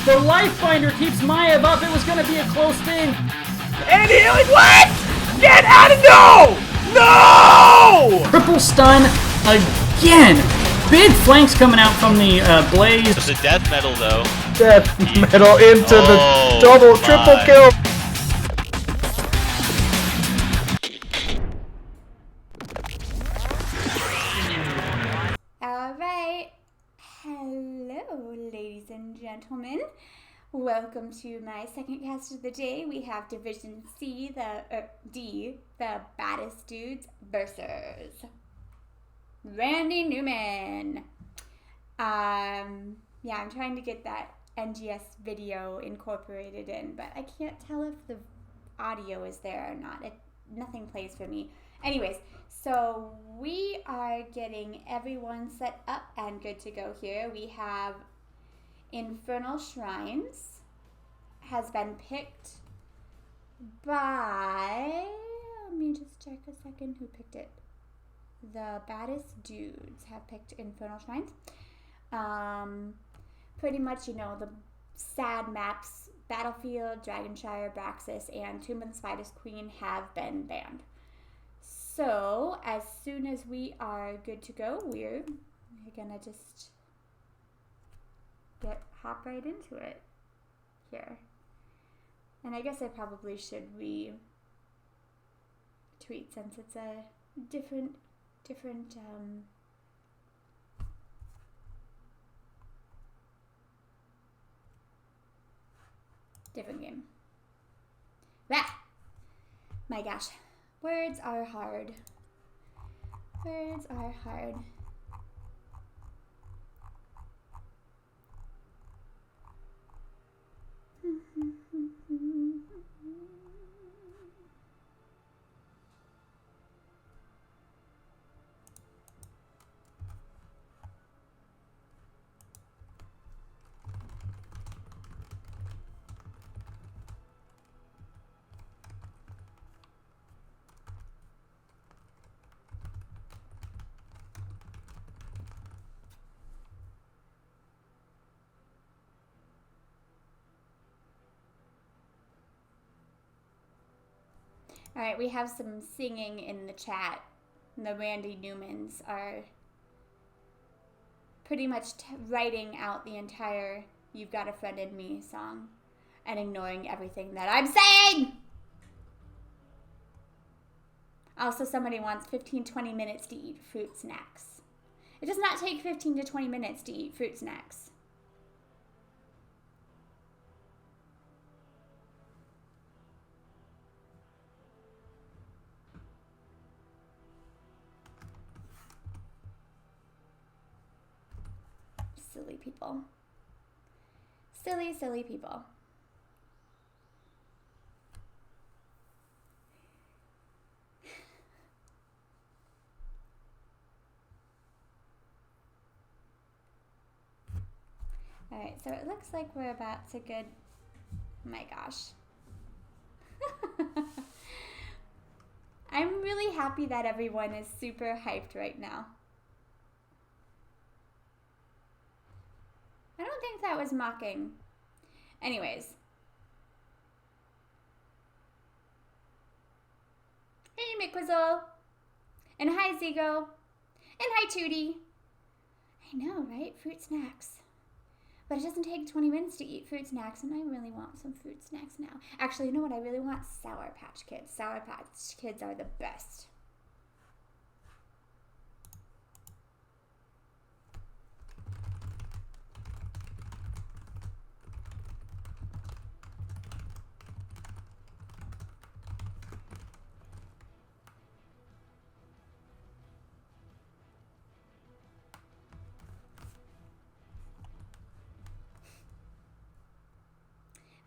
The life finder keeps Maev up. It was going to be a close thing. And healing, what? Get out of, no! Triple stun again. Big flanks coming out from the Blaze. It's a death metal, though. Death metal into the double, triple kill. Alright. Hello, ladies and gentlemen. Welcome to my second cast of the day. We have Division C, D, the Baddest Dudes versus Randy Newman. Yeah, I'm trying to get that NGS video incorporated in, but I can't tell if the audio is there or not. Nothing plays for me. Anyways, so we are getting everyone set up and good to go here. We have Infernal Shrines has been picked by, let me just check a second who picked it. The Baddest Dudes have picked Infernal Shrines. Pretty much, you know, the sad maps, Battlefield, Dragonshire, Braxis, and Tomb of the Spider's Queen have been banned. So, as soon as we are good to go, we're gonna just hop right into it here. And I guess I probably should retweet since it's a different game. Ah! My gosh. Words are hard. Words are hard. All right, we have some singing in the chat. The Randy Newmans are pretty much writing out the entire You've Got a Friend in Me song and ignoring everything that I'm saying. Also, somebody wants 15-20 minutes to eat fruit snacks. It does not take 15 to 20 minutes to eat fruit snacks. Silly people. Silly, silly people. Alright, so it looks like we're about to get... Oh my gosh. I'm really happy that everyone is super hyped right now. I don't think that was mocking. Anyways. Hey, McQuizzle. And hi, Zigo. And hi, Tootie. I know, right? Fruit snacks. But it doesn't take 20 minutes to eat fruit snacks, and I really want some fruit snacks now. Actually, you know what I really want? Sour Patch Kids. Sour Patch Kids are the best.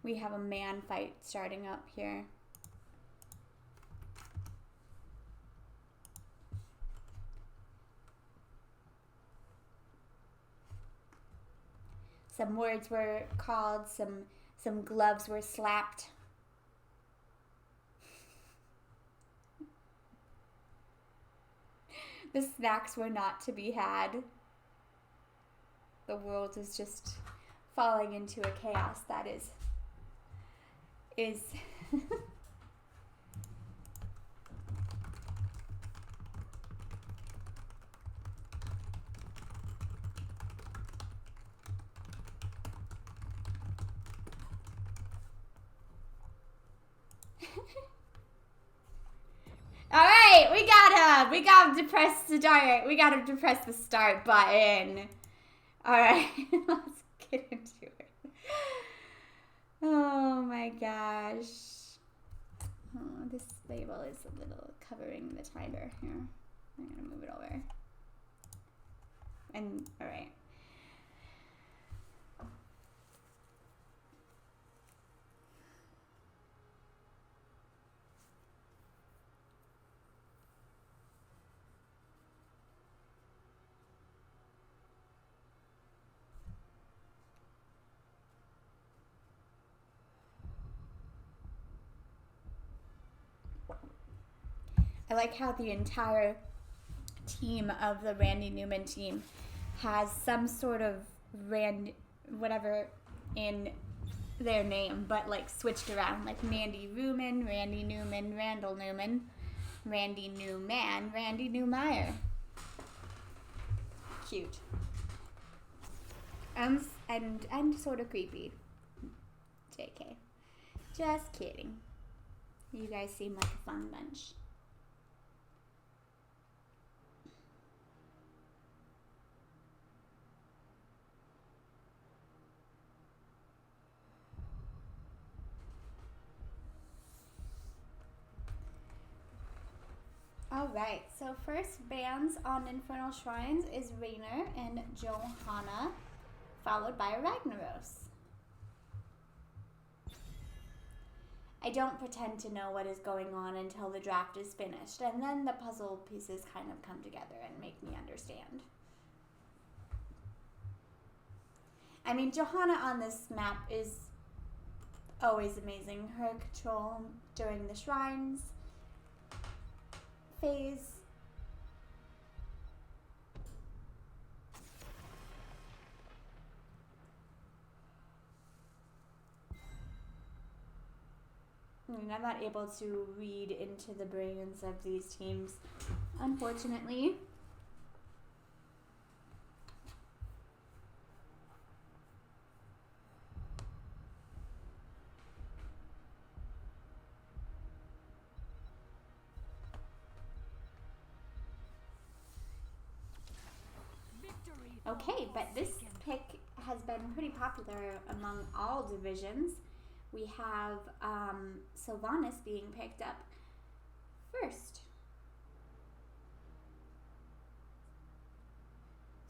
We have a man fight starting up here. Some words were called, some gloves were slapped. The snacks were not to be had. The world is just falling into a chaos that is All right, we gotta depress the start. We gotta depress the start button. All right, let's get into it. Oh my gosh. Oh, this label is a little covering the timer here. I'm gonna move it over. And all right. I like how the entire team of the Randy Newman team has some sort of whatever in their name, but like switched around, like Mandy Newman, Randy Newman, Randall Newman, Randy Newman, Randy Newmeyer. Cute. And sort of creepy. JK. Just kidding. You guys seem like a fun bunch. Alright, so first bands on Infernal Shrines is Raynor and Johanna, followed by Ragnaros. I don't pretend to know what is going on until the draft is finished, and then the puzzle pieces kind of come together and make me understand. I mean, Johanna on this map is always amazing. Her control during the shrines phase. I'm not able to read into the brains of these teams, unfortunately. Okay, but this pick has been pretty popular among all divisions. We have Sylvanas being picked up first.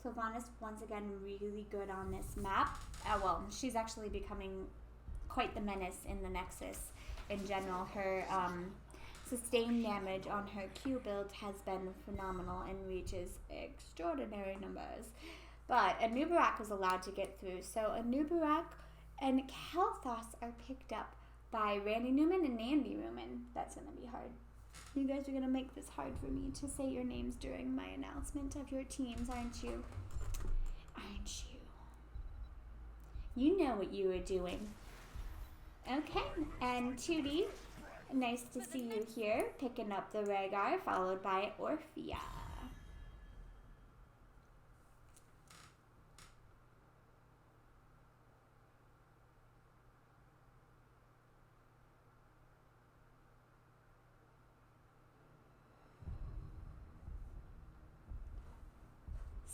Sylvanas, once again, really good on this map. Well, she's actually becoming quite the menace in the Nexus in general. Her sustained damage on her Q build has been phenomenal and reaches extraordinary numbers. But Anubarak was allowed to get through, so Anubarak and Kalthos are picked up by Randy Newman and Andy Newman. That's going to be hard. You guys are going to make this hard for me to say your names during my announcement of your teams, aren't you? Aren't you? You know what you were doing. Okay, and Tootie, nice to see you here, picking up the Rhaegar, followed by Orphea.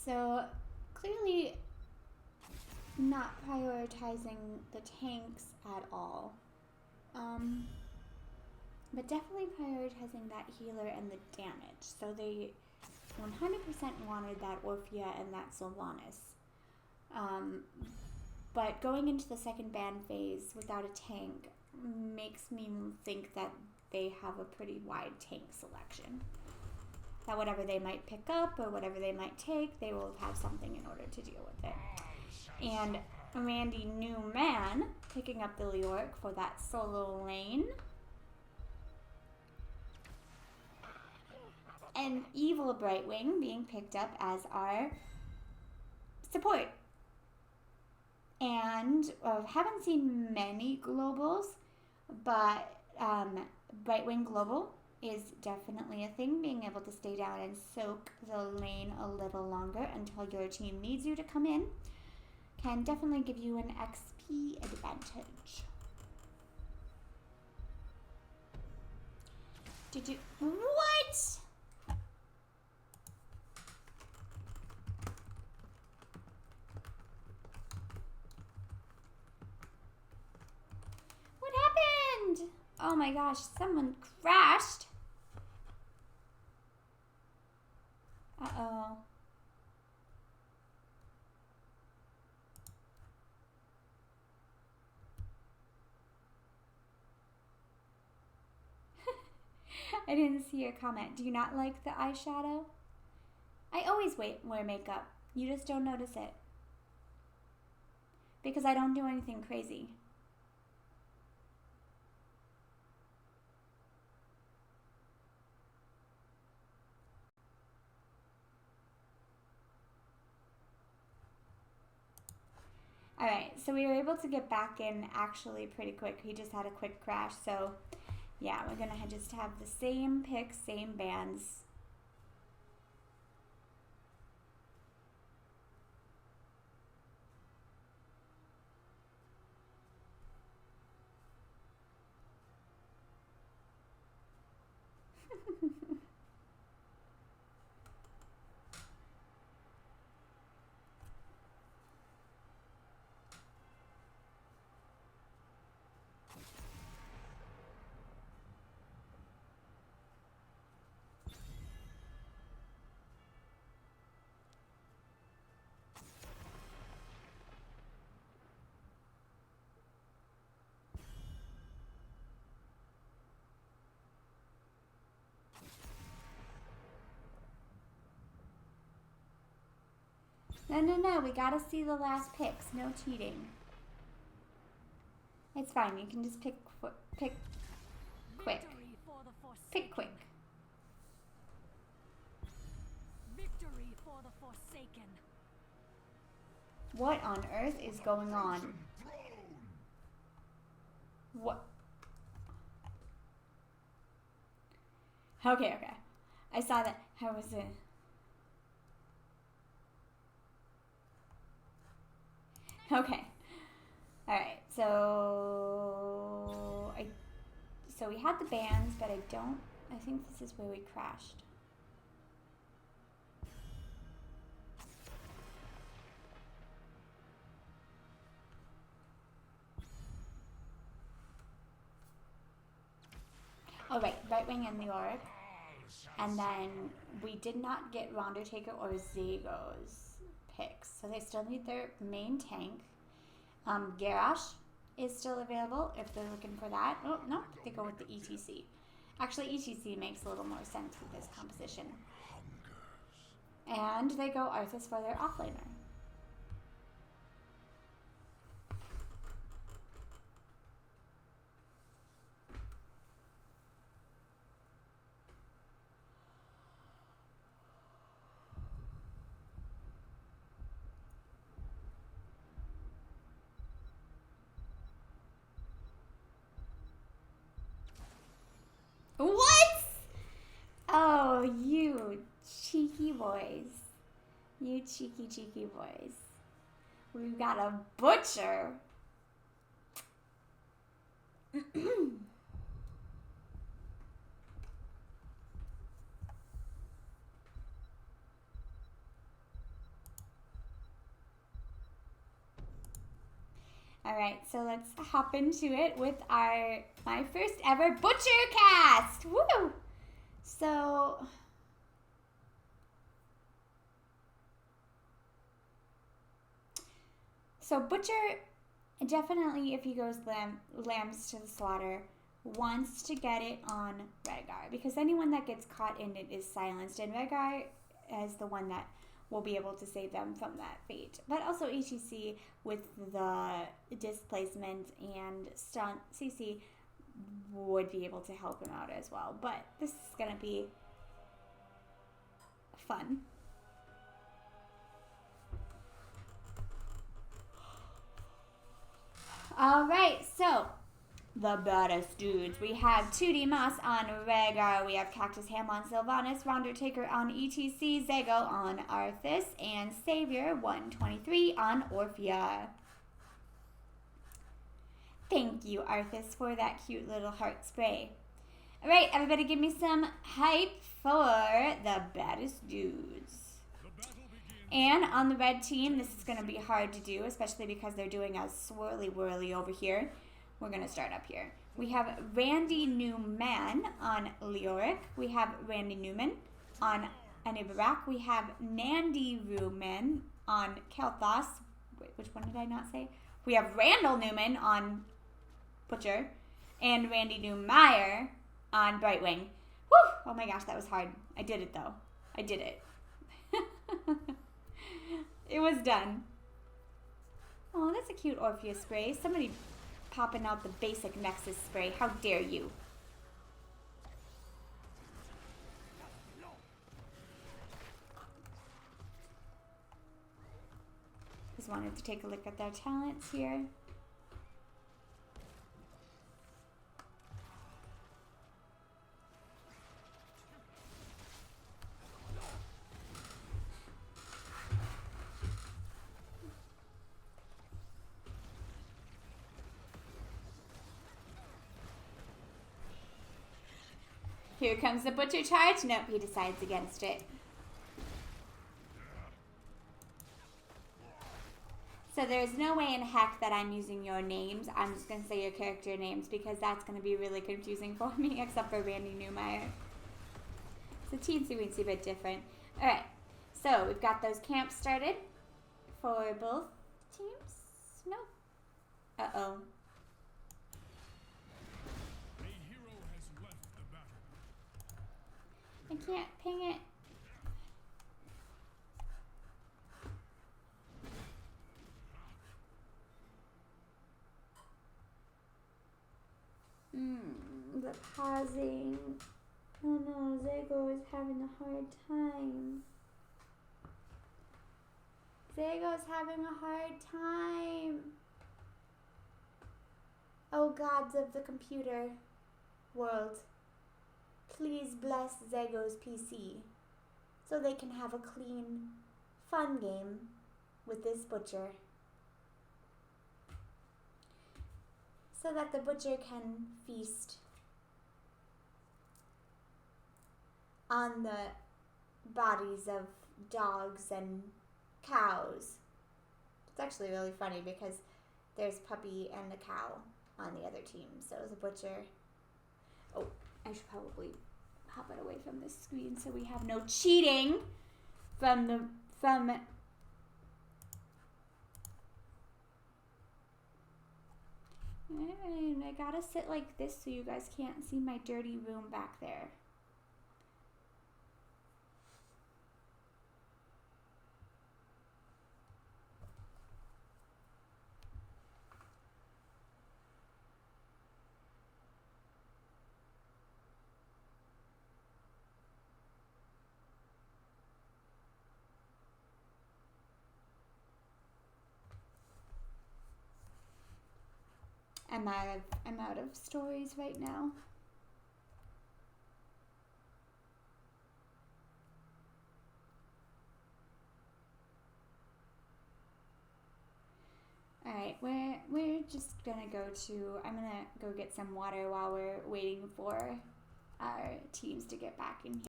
So, clearly not prioritizing the tanks at all. But definitely prioritizing that healer and the damage. So they 100% wanted that Orphea and that Sylvanas. But going into the second ban phase without a tank makes me think that they have a pretty wide tank selection. That whatever they might pick up or whatever they might take, they will have something in order to deal with it. And Randy Newman picking up the Leoric for that solo lane. And Evil Brightwing being picked up as our support. And haven't seen many globals, but right wing global is definitely a thing. Being able to stay down and soak the lane a little longer until your team needs you to come in can definitely give you an XP advantage. Did you... What? What happened? Oh my gosh, someone crashed. Uh-oh. I didn't see your comment. Do you not like the eyeshadow? I always wear makeup. You just don't notice it. Because I don't do anything crazy. Alright, so we were able to get back in actually pretty quick. He just had a quick crash, so yeah, we're gonna just have the same picks, same bands. No, we gotta see the last picks. No cheating. It's fine, you can just pick quick. Pick quick. Victory for the Forsaken. What on earth is going on? What? Okay. I saw that. How was it? Okay. Alright, so we had the bands, but I think this is where we crashed. Oh right wing and the orc. And then we did not get Rondertaker or Zago's picks. So they still need their main tank. Garrosh is still available if they're looking for that. Oh, no, they go with the ETC. Actually, ETC makes a little more sense with this composition. And they go Arthas for their offlaner. What? Oh, you cheeky boys. You cheeky boys. We've got a butcher. Alright, so let's hop into it with my first ever Butcher cast! Woo! So Butcher, definitely if he goes lambs to the slaughter, wants to get it on Rhaegar, because anyone that gets caught in it is silenced, and Rhaegar is the one that will be able to save them from that fate. But also HEC with the displacement and stunt CC would be able to help him out as well. But this is gonna be fun. Alright, so the baddest dudes. We have 2D Moss on Rhaegar. We have Cactus Ham on Sylvanas, Taker on ETC, Zago on Arthas, and Savior 123 on Orphea. Thank you, Arthas, for that cute little heart spray. Alright, everybody give me some hype for the baddest dudes. And on the red team, this is going to be hard to do, especially because they're doing a swirly-whirly over here. We're going to start up here. We have Randy Newman on Leoric. We have Randy Newman on Anibarak. We have Nandy Ruman on Kelthos. Wait, which one did I not say? We have Randall Newman on Butcher. And Randy Newmeyer on Brightwing. Whew! Oh my gosh, that was hard. I did it, though. I did it. It was done. Oh, that's a cute Orpheus spray. Somebody popping out the basic Nexus spray. How dare you? Just wanted to take a look at their talents here. Here comes the butcher charge. Nope, he decides against it. So there's no way in heck that I'm using your names. I'm just going to say your character names because that's going to be really confusing for me, except for Randy Newmeyer. It's a teensy-weensy bit different. Alright, so we've got those camps started for both teams. No. Uh-oh. I can't ping it. The pausing. Oh no, Zago is having a hard time. Zago's having a hard time. Oh gods of the computer world. Please bless Zago's PC so they can have a clean, fun game with this butcher. So that the butcher can feast on the bodies of dogs and cows. It's actually really funny because there's Puppy and the cow on the other team. So the butcher... Oh, I should probably hop it away from this screen so we have no cheating from and I gotta sit like this so you guys can't see my dirty room back there. I'm out of stories right now. Alright, we're just gonna I'm gonna go get some water while we're waiting for our teams to get back in here.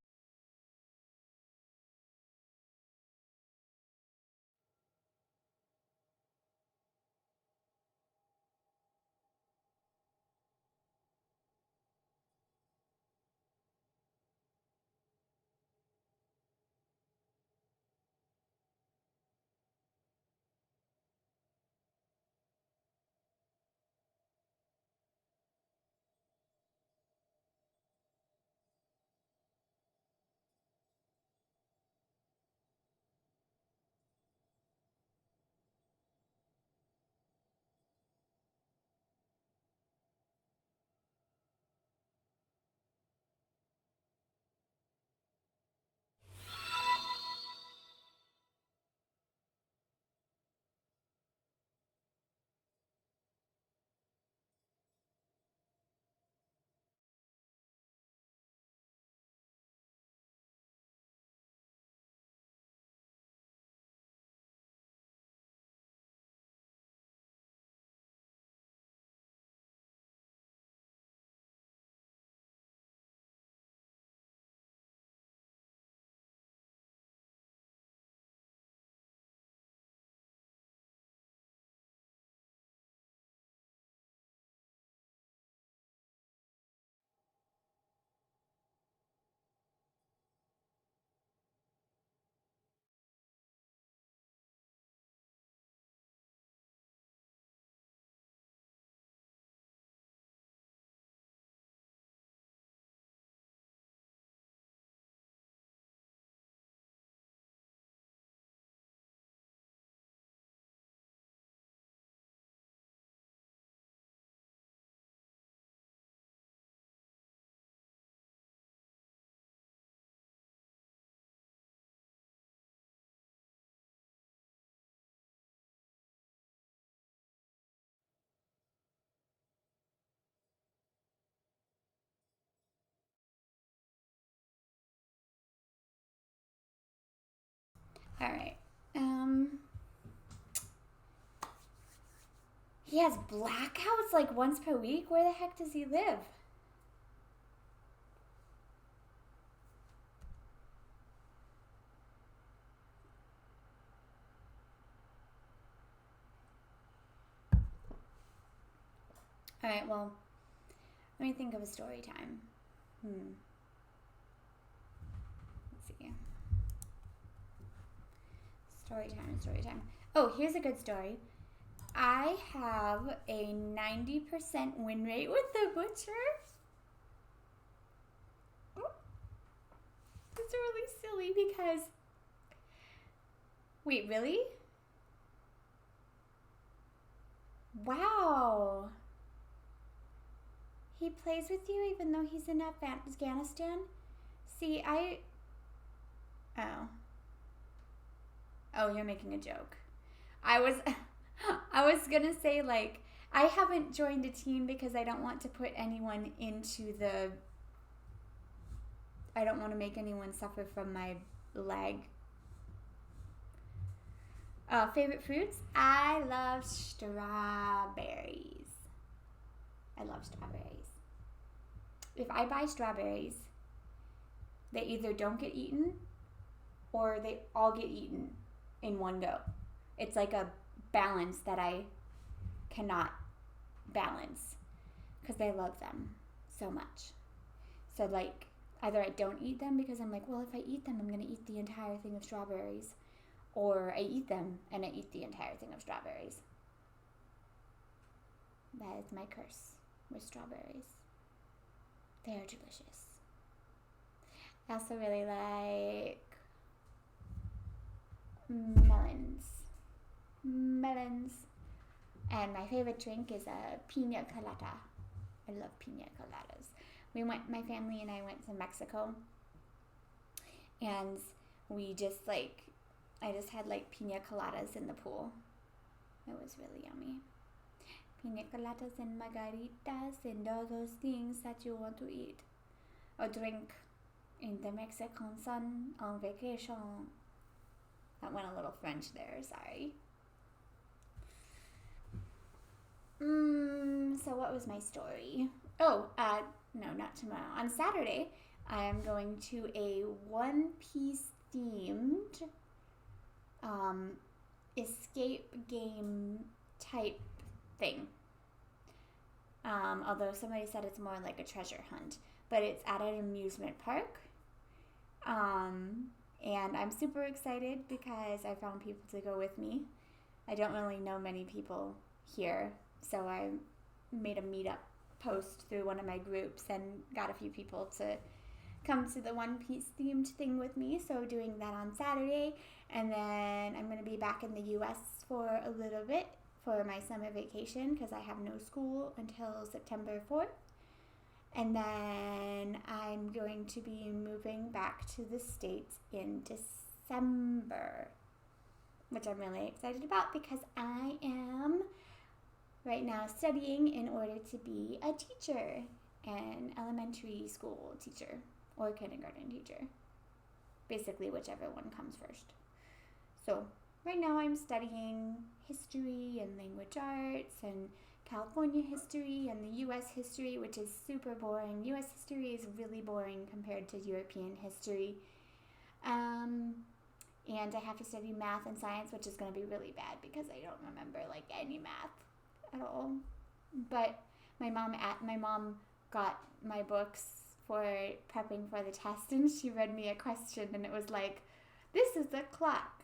Alright. He has blackouts like once per week? Where the heck does he live? Alright, well, let me think of a story time. Let's see. Story time. Oh, here's a good story. I have a 90% win rate with the butcher. It's really silly because... Wait, really? Wow. He plays with you even though he's in Afghanistan? See, Oh, you're making a joke. I was gonna say, like, I haven't joined a team because I don't want to put anyone into the... I don't want to make anyone suffer from my leg. Favorite fruits? I love strawberries. I love strawberries. If I buy strawberries, they either don't get eaten or they all get eaten in one go. It's like a balance that I cannot balance because I love them so much. So like either I don't eat them because I'm like, well, if I eat them, I'm going to eat the entire thing of strawberries, or I eat them and I eat the entire thing of strawberries. That is my curse with strawberries. They are delicious. I also really like melons. And my favorite drink is a pina colada. I love pina coladas. My family and I went to Mexico, and we just I just had like pina coladas in the pool. It was really yummy. Pina coladas and margaritas and all those things that you want to eat or drink in the Mexican sun on vacation. That went a little French there, sorry. So what was my story? Oh, no, not tomorrow. On Saturday, I am going to a One Piece themed escape game type thing. Although somebody said it's more like a treasure hunt, but it's at an amusement park. And I'm super excited because I found people to go with me. I don't really know many people here, so I made a meetup post through one of my groups and got a few people to come to the One Piece themed thing with me. So doing that on Saturday, and then I'm going to be back in the US for a little bit for my summer vacation because I have no school until September 4th. And then I'm going to be moving back to the States in December, which I'm really excited about because I am right now studying in order to be a teacher, an elementary school teacher or kindergarten teacher, basically whichever one comes first. So right now I'm studying history and language arts and California history and the U.S. history, which is super boring. U.S. history is really boring compared to European history. And I have to study math and science, which is going to be really bad because I don't remember like any math at all. But my mom got my books for prepping for the test, and she read me a question, and it was like, this is the clock.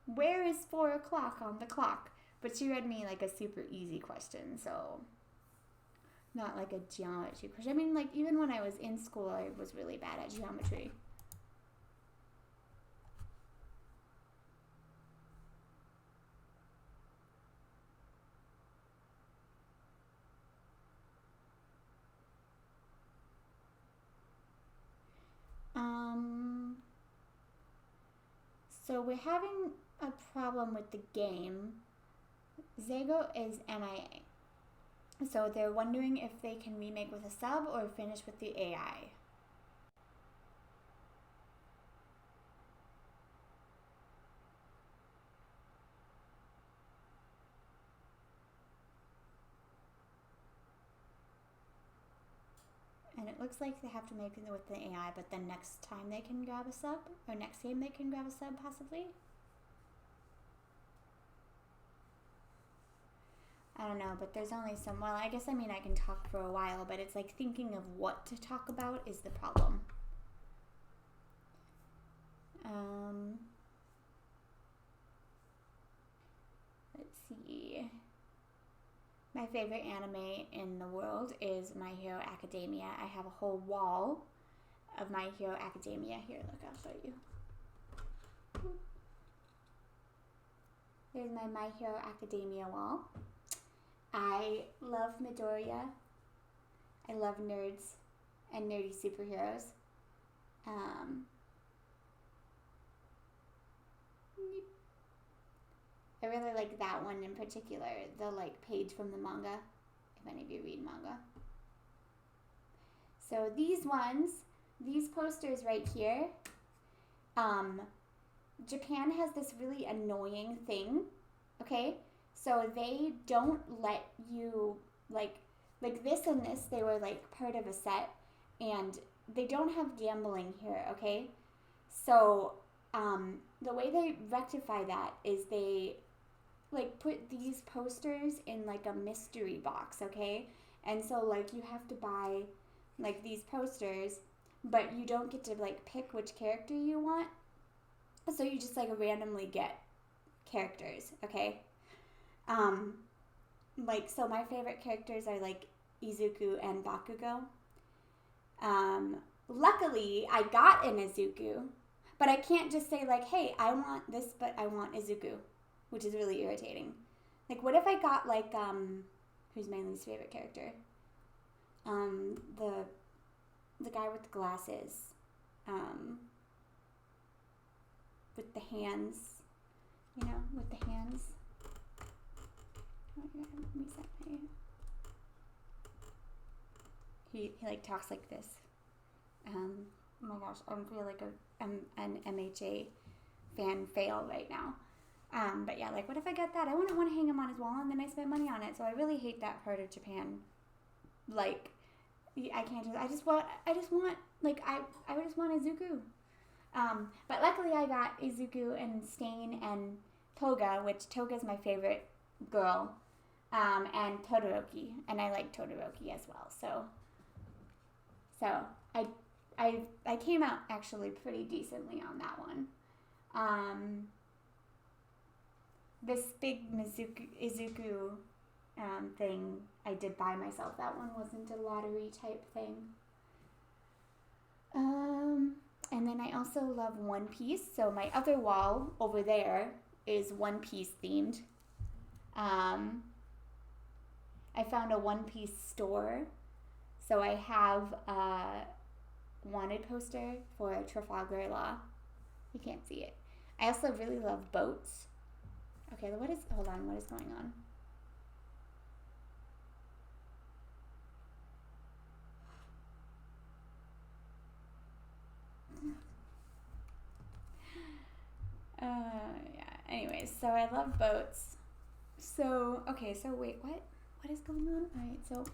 Where is 4 o'clock on the clock? But she read me like a super easy question, so not like a geometry question. I mean, like even when I was in school, I was really bad at geometry. So we're having a problem with the game. Zago is MIA. So they're wondering if they can remake with a sub or finish with the AI. it looks like they have to make it with the AI, but then next time they can grab a sub, or next game they can grab a sub, possibly. I don't know, but there's only some, well, I guess, I mean, I can talk for a while, but it's like thinking of what to talk about is the problem. Let's see. My favorite anime in the world is My Hero Academia. I have a whole wall of My Hero Academia. Here, look, I'll show you. There's my Hero Academia wall. I love Midoriya. I love nerds and nerdy superheroes. I really like that one in particular, the like page from the manga, if any of you read manga. So these ones, these posters right here, Japan has this really annoying thing, okay? So they don't let you, like this and this, they were like part of a set, and they don't have gambling here, okay? So the way they rectify that is they like put these posters in like a mystery box, okay? And so like you have to buy like these posters, but you don't get to like pick which character you want. So you just like randomly get characters, okay? Like, so my favorite characters are like Izuku and Bakugo. Luckily I got an Izuku, but I can't just say like, hey, I want this, but I want Izuku, which is really irritating. Like, what if I got like, who's my least favorite character? The guy with the glasses, with the hands, you know, with the hands. Oh, I gotta reset my. He like talks like this. Oh my gosh, I feel like I'm an MHA fan fail right now. But yeah, like, what if I got that? I wouldn't want to hang him on his wall, and then I spend money on it. So I really hate that part of Japan. Like, I can't just. I just want. Like, I just want Izuku. But luckily I got Izuku and Stain and Toga, which Toga's my favorite girl, and Todoroki, and I like Todoroki as well. So I came out actually pretty decently on that one. This big Izuku thing I did buy myself. That one wasn't a lottery type thing. And then I also love One Piece. So my other wall over there is One Piece themed. I found a One Piece store. So I have a wanted poster for Trafalgar Law. You can't see it. I also really love boats. Okay, hold on, what is going on? Yeah, anyways, so I love boats. So, okay, so wait, what is going on? Alright, so.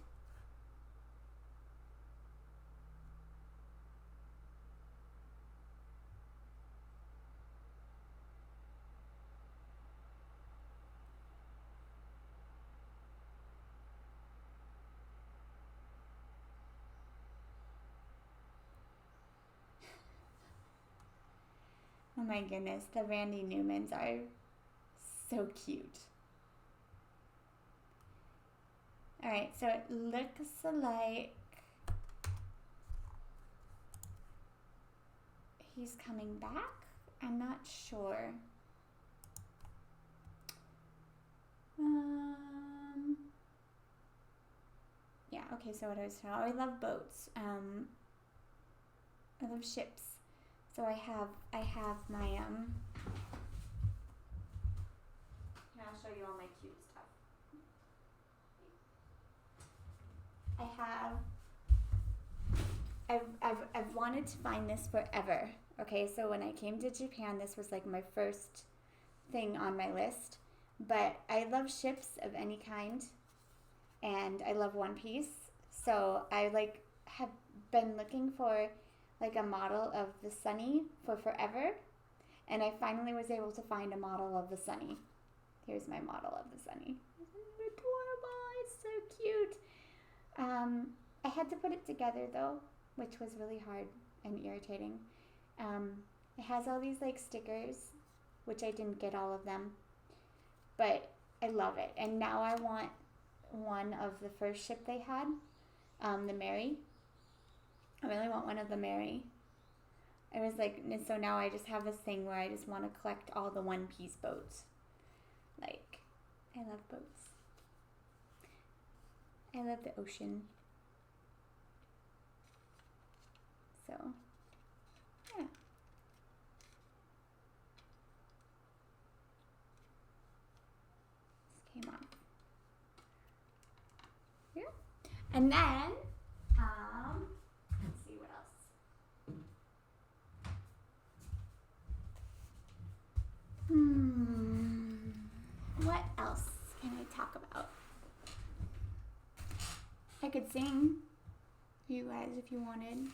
Oh my goodness, the Randy Newmans are so cute. Alright, so it looks like he's coming back? I'm not sure. Yeah, okay, so what I was saying, I love boats. I love ships. So I have my here, I'll show you all my cute stuff. I've wanted to find this forever. Okay, so when I came to Japan, this was like my first thing on my list. But I love ships of any kind, and I love One Piece. So I like have been looking for like a model of the Sunny for forever, and I finally was able to find a model of the Sunny. Here's my model of the Sunny. Isn't it adorable? It's so cute. I had to put it together though, which was really hard and irritating. It has all these like stickers, which I didn't get all of them, but I love it. And now I want one of the first ship they had, the Mary. I really want one of the Mary. I was like, so now I just have this thing where I just want to collect all the one-piece boats. Like, I love boats. I love the ocean. So, yeah. This came off. Here. And then, let's see what else. What else can I talk about? I could sing for you guys if you wanted.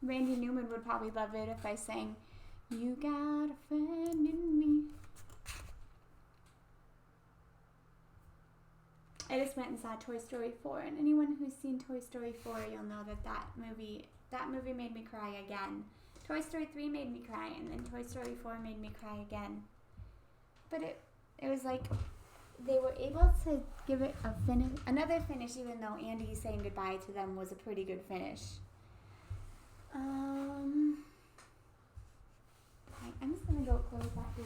Randy Newman would probably love it if I sang, "You got a friend in me." I just went and saw Toy Story 4, and anyone who's seen Toy Story 4, you'll know that movie made me cry again. Toy Story 3 made me cry, and then Toy Story 4 made me cry again. But it was like they were able to give it another finish, even though Andy saying goodbye to them was a pretty good finish. I'm just gonna go close that door.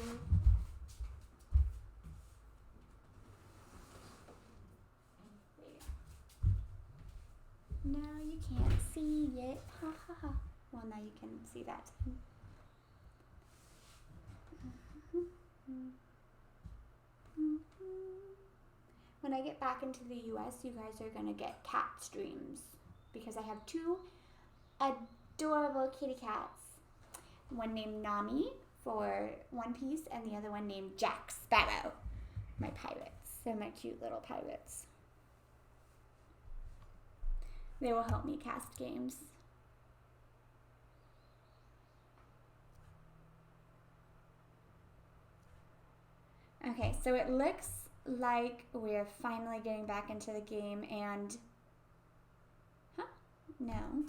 Now you can't see it. Ha ha ha. Well, now you can see that. When I get back into the US, you guys are gonna get cat streams because I have two adorable kitty cats. One named Nami for One Piece and the other one named Jack Sparrow. My pirates. They're my cute little pirates. They will help me cast games. Okay, so it looks like we're finally getting back into the game and... Huh? No.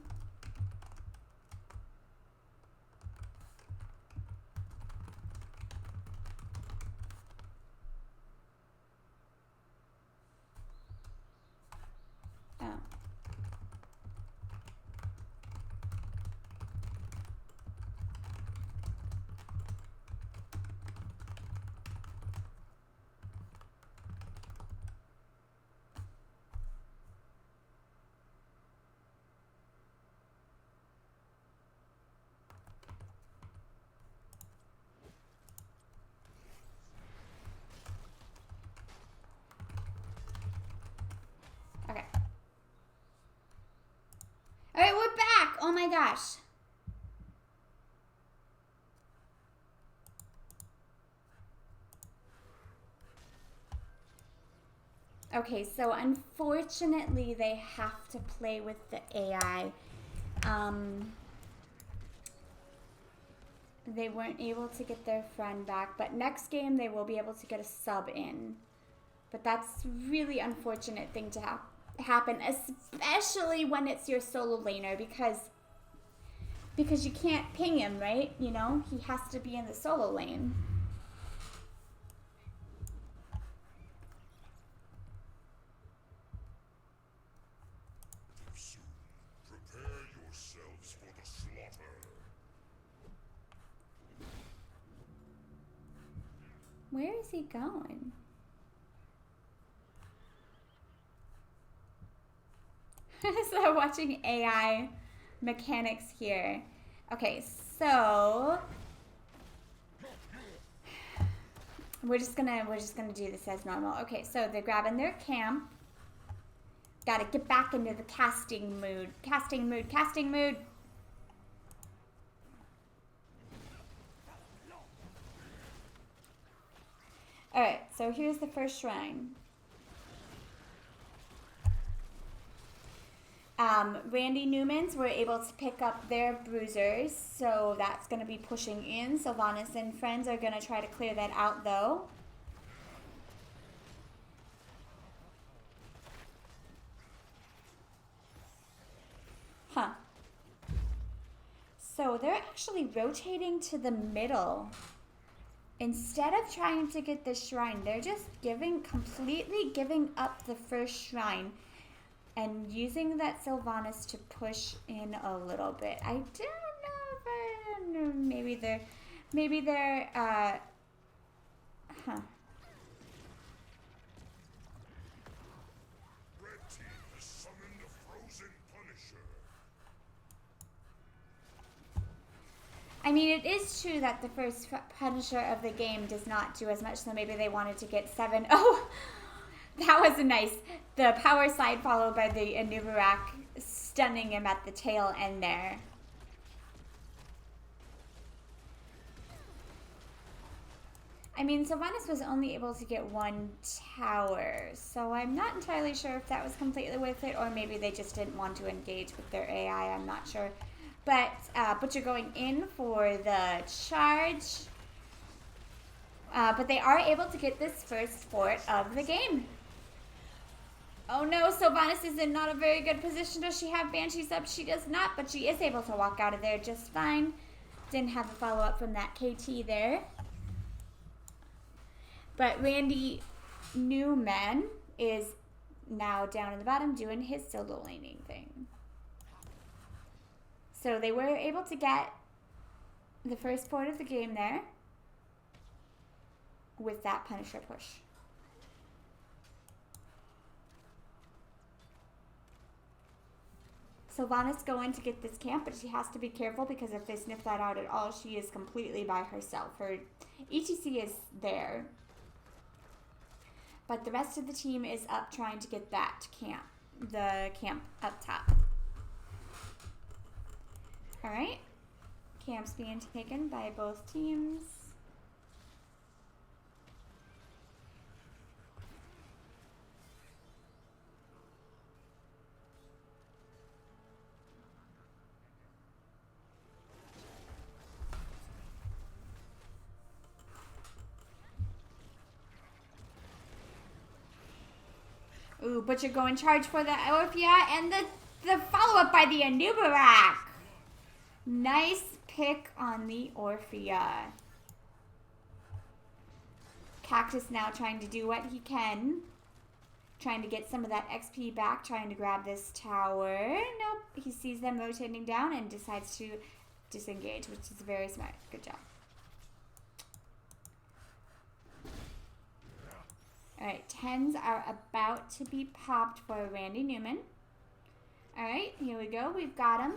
Oh. Okay. All right, we're back. Oh my gosh. Okay, so unfortunately they have to play with the AI. They weren't able to get their friend back, but next game they will be able to get a sub in. But that's really unfortunate thing to happen, especially when it's your solo laner, because you can't ping him, right? You know, he has to be in the solo lane. Prepare yourselves for the slaughter. Where is he going? So watching AI mechanics here. Okay, so we're just gonna do this as normal. Okay, so they're grabbing their camp. Gotta get back into the casting mood. Casting mood, casting mood. Alright, so here's the first shrine. Randy Newmans were able to pick up their bruisers, so that's going to be pushing in. Sylvanas and friends are going to try to clear that out, though. Huh. So they're actually rotating to the middle. Instead of trying to get the shrine, they're just completely giving up the first shrine and using that Sylvanas to push in a little bit. I don't know if maybe they're, huh. Red team has summoned a frozen Punisher. I mean, it is true that the first Punisher of the game does not do as much, so maybe they wanted to get 7. Oh, that was a nice. The power slide followed by the Anubarak stunning him at the tail end there. I mean, Sylvanas was only able to get 1 tower, so I'm not entirely sure if that was completely worth it, or maybe they just didn't want to engage with their AI, I'm not sure. But Butcher going in for the charge. But they are able to get this first fort of the game. Oh no, Sylvanas is in not a very good position. Does she have Banshees up? She does not, but she is able to walk out of there just fine. Didn't have a follow-up from that KT there. But Randy Newman is now down in the bottom doing his solo laning thing. So they were able to get the first fort of the game there with that Punisher push. Sylvanas going to get this camp, but she has to be careful because if they sniff that out at all, she is completely by herself. Her ETC is there. But the rest of the team is up trying to get that camp, the camp up top. Alright. Camps being taken by both teams. Ooh, Butcher going charge for the Orphea and the follow-up by the Anubarak. Nice pick on the Orphea. Cactus now trying to do what he can. Trying to get some of that XP back, trying to grab this tower. Nope, he sees them rotating down and decides to disengage, which is very smart. Good job. Alright, 10s are about to be popped for Randy Newman. Alright, here we go. We've got him.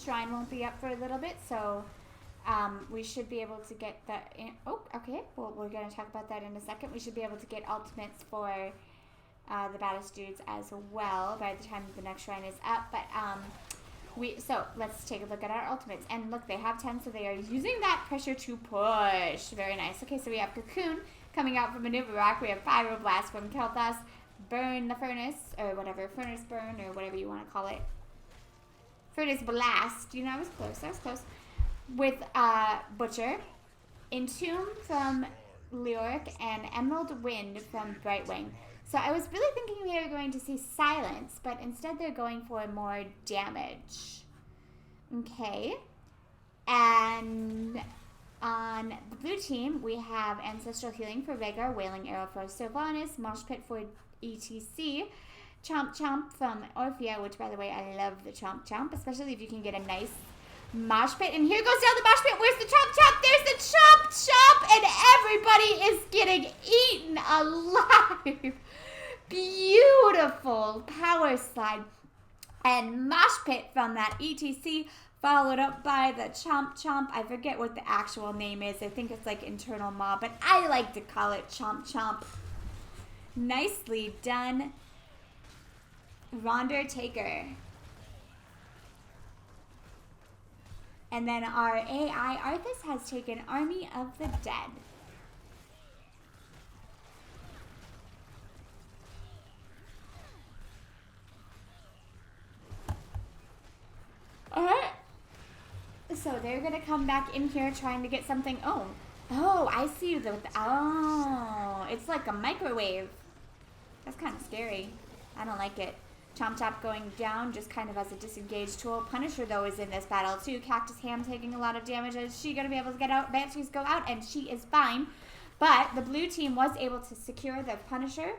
Shrine won't be up for a little bit, so we should be able to get that in. Oh, okay. Well, we're going to talk about that in a second. We should be able to get ultimates for the Baddest dudes as well by the time the next shrine is up. But so let's take a look at our ultimates. And look, they have 10, so they are using that pressure to push. Very nice. Okay, so we have Cocoon coming out from Anubarak. We have Pyroblast from Kel'Thas. Burn the Furnace, or whatever. Furnace Burn, or whatever you want to call it. Furnace Blast. You know, I was close. With Butcher. Entomb from Leoric, and Emerald Wind from Brightwing. So I was really thinking we were going to see Silence, but instead they're going for more damage. Okay. And on the blue team, we have Ancestral Healing for Rhaegar, Wailing Arrow for Sylvanas, Mosh Pit for ETC, Chomp Chomp from Orphea, which, by the way, I love the Chomp Chomp, especially if you can get a nice Mosh Pit. And here goes down the Mosh Pit. Where's the Chomp Chomp? There's the Chomp Chomp, and everybody is getting eaten alive. Beautiful power slide and Mosh Pit from that ETC, followed up by the Chomp Chomp. I forget what the actual name is. I think it's like Internal Maw, but I like to call it Chomp Chomp. Nicely done, Ronder Taker. And then our AI Arthas has taken Army of the Dead. So they're gonna come back in here trying to get something. Oh, I see oh, it's like a microwave. That's kind of scary. I don't like it. Chomp Chop going down just kind of as a disengaged tool. Punisher, though, is in this battle, too. Cactus Ham taking a lot of damage. Is she going to be able to get out? Banshees go out, and she is fine. But the blue team was able to secure the Punisher.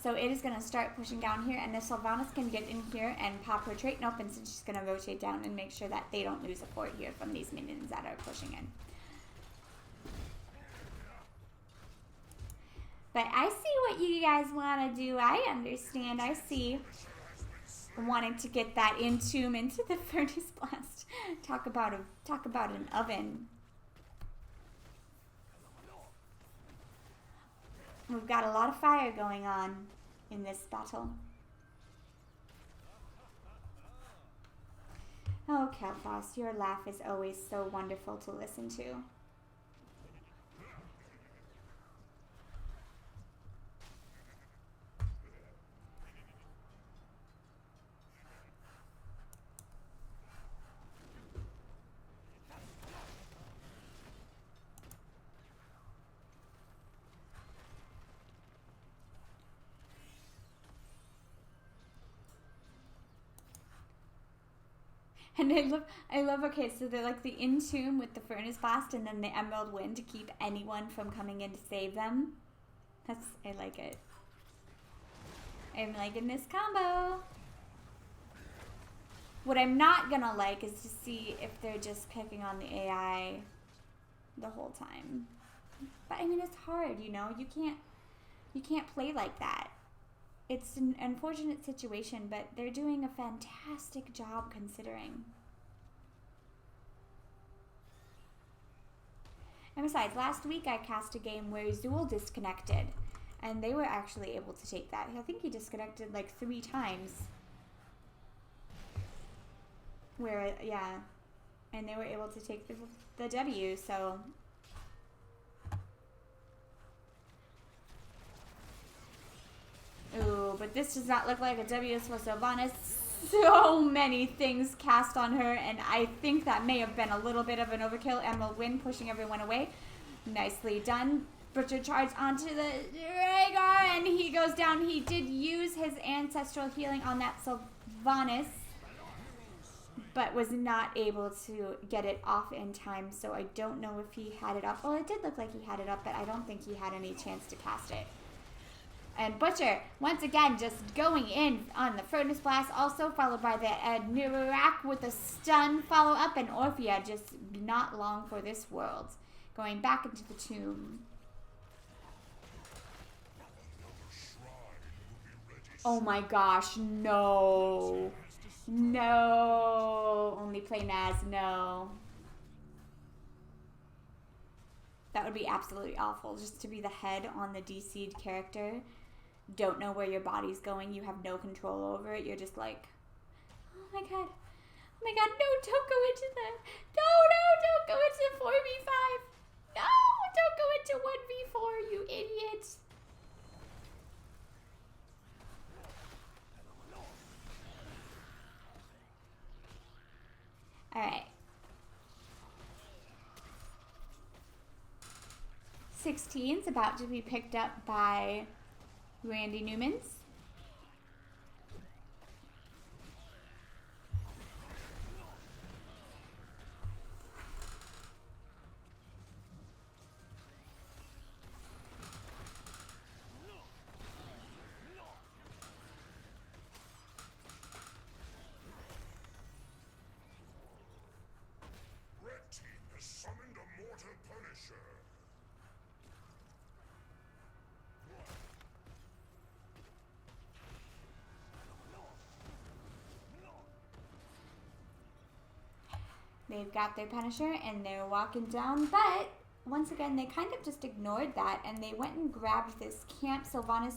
So it is going to start pushing down here, and if Sylvanas can get in here and pop her trait, nope, and so she's going to rotate down and make sure that they don't lose a fort here from these minions that are pushing in. But I see what you guys want to do. I understand. I see wanting to get that entomb into the furnace blast. Talk about an oven. We've got a lot of fire going on in this battle. Oh, Kel'Thas, your laugh is always so wonderful to listen to. And I love, okay, so they're like the entomb with the furnace blast and then the emerald wind to keep anyone from coming in to save them. I like it. I'm liking this combo. What I'm not gonna like is to see if they're just picking on the AI the whole time. But I mean, it's hard, you know, you can't play like that. It's an unfortunate situation, but they're doing a fantastic job considering. And besides, last week I cast a game where Zool disconnected, and they were actually able to take that. I think he disconnected like 3 times. Where, yeah, and they were able to take the W, so... Ooh, but this does not look like a W for Sylvanas. So many things cast on her, and I think that may have been a little bit of an overkill. Emerald Wind pushing everyone away. Nicely done. Butcher charged onto the Rhaegar, and he goes down. He did use his ancestral healing on that Sylvanas, but was not able to get it off in time, so I don't know if he had it up. Well, it did look like he had it up, but I don't think he had any chance to cast it. And Butcher, once again, just going in on the Furnace Blast, also followed by the Nirak with a stun follow-up, and Orphea just not long for this world. Going back into the tomb. Oh my gosh, no. No. Only play Naz, no. That would be absolutely awful, just to be the head on the DC'd character. Don't know where your body's going, you have no control over it, you're just like, oh my god, no, don't go into the, don't go into 4v5, no, don't go into 1v4, you idiot. Alright. 16's about to be picked up by Randy Newman's. Red team has summoned a mortar punisher. They've got their Punisher and they're walking down, but once again, they kind of just ignored that and they went and grabbed this camp. Sylvanas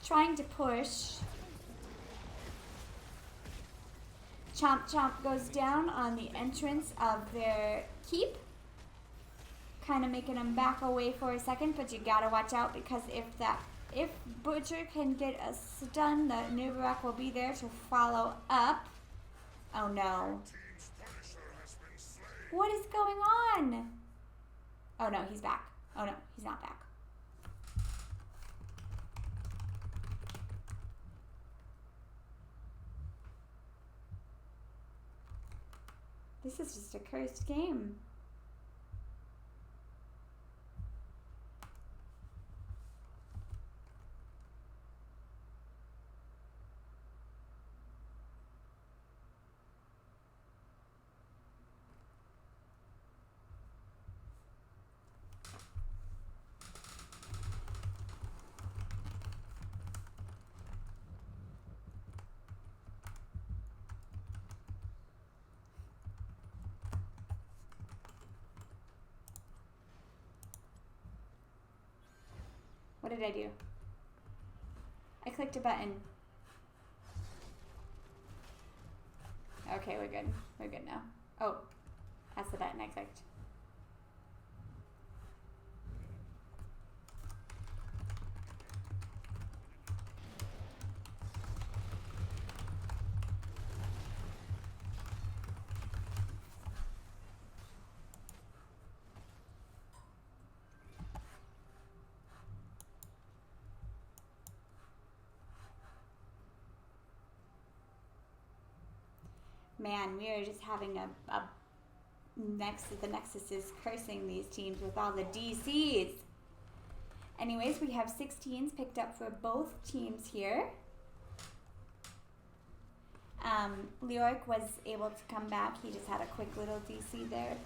trying to push. Chomp Chomp goes down on the entrance of their keep. Kind of making them back away for a second, but you gotta watch out because if that If Butcher can get a stun, the Nubarak will be there to follow up. Oh no. Team's Punisher has been slain. What is going on? Oh no, he's back. Oh no, he's not back. This is just a cursed game. What did I do? I clicked a button. Okay, we're good. We're good now. Oh, that's the button I clicked. Man, we are just having a Nexus. The Nexus is cursing these teams with all the DCs. Anyways, we have 16s picked up for both teams here. Leoric was able to come back. He just had a quick little DC there.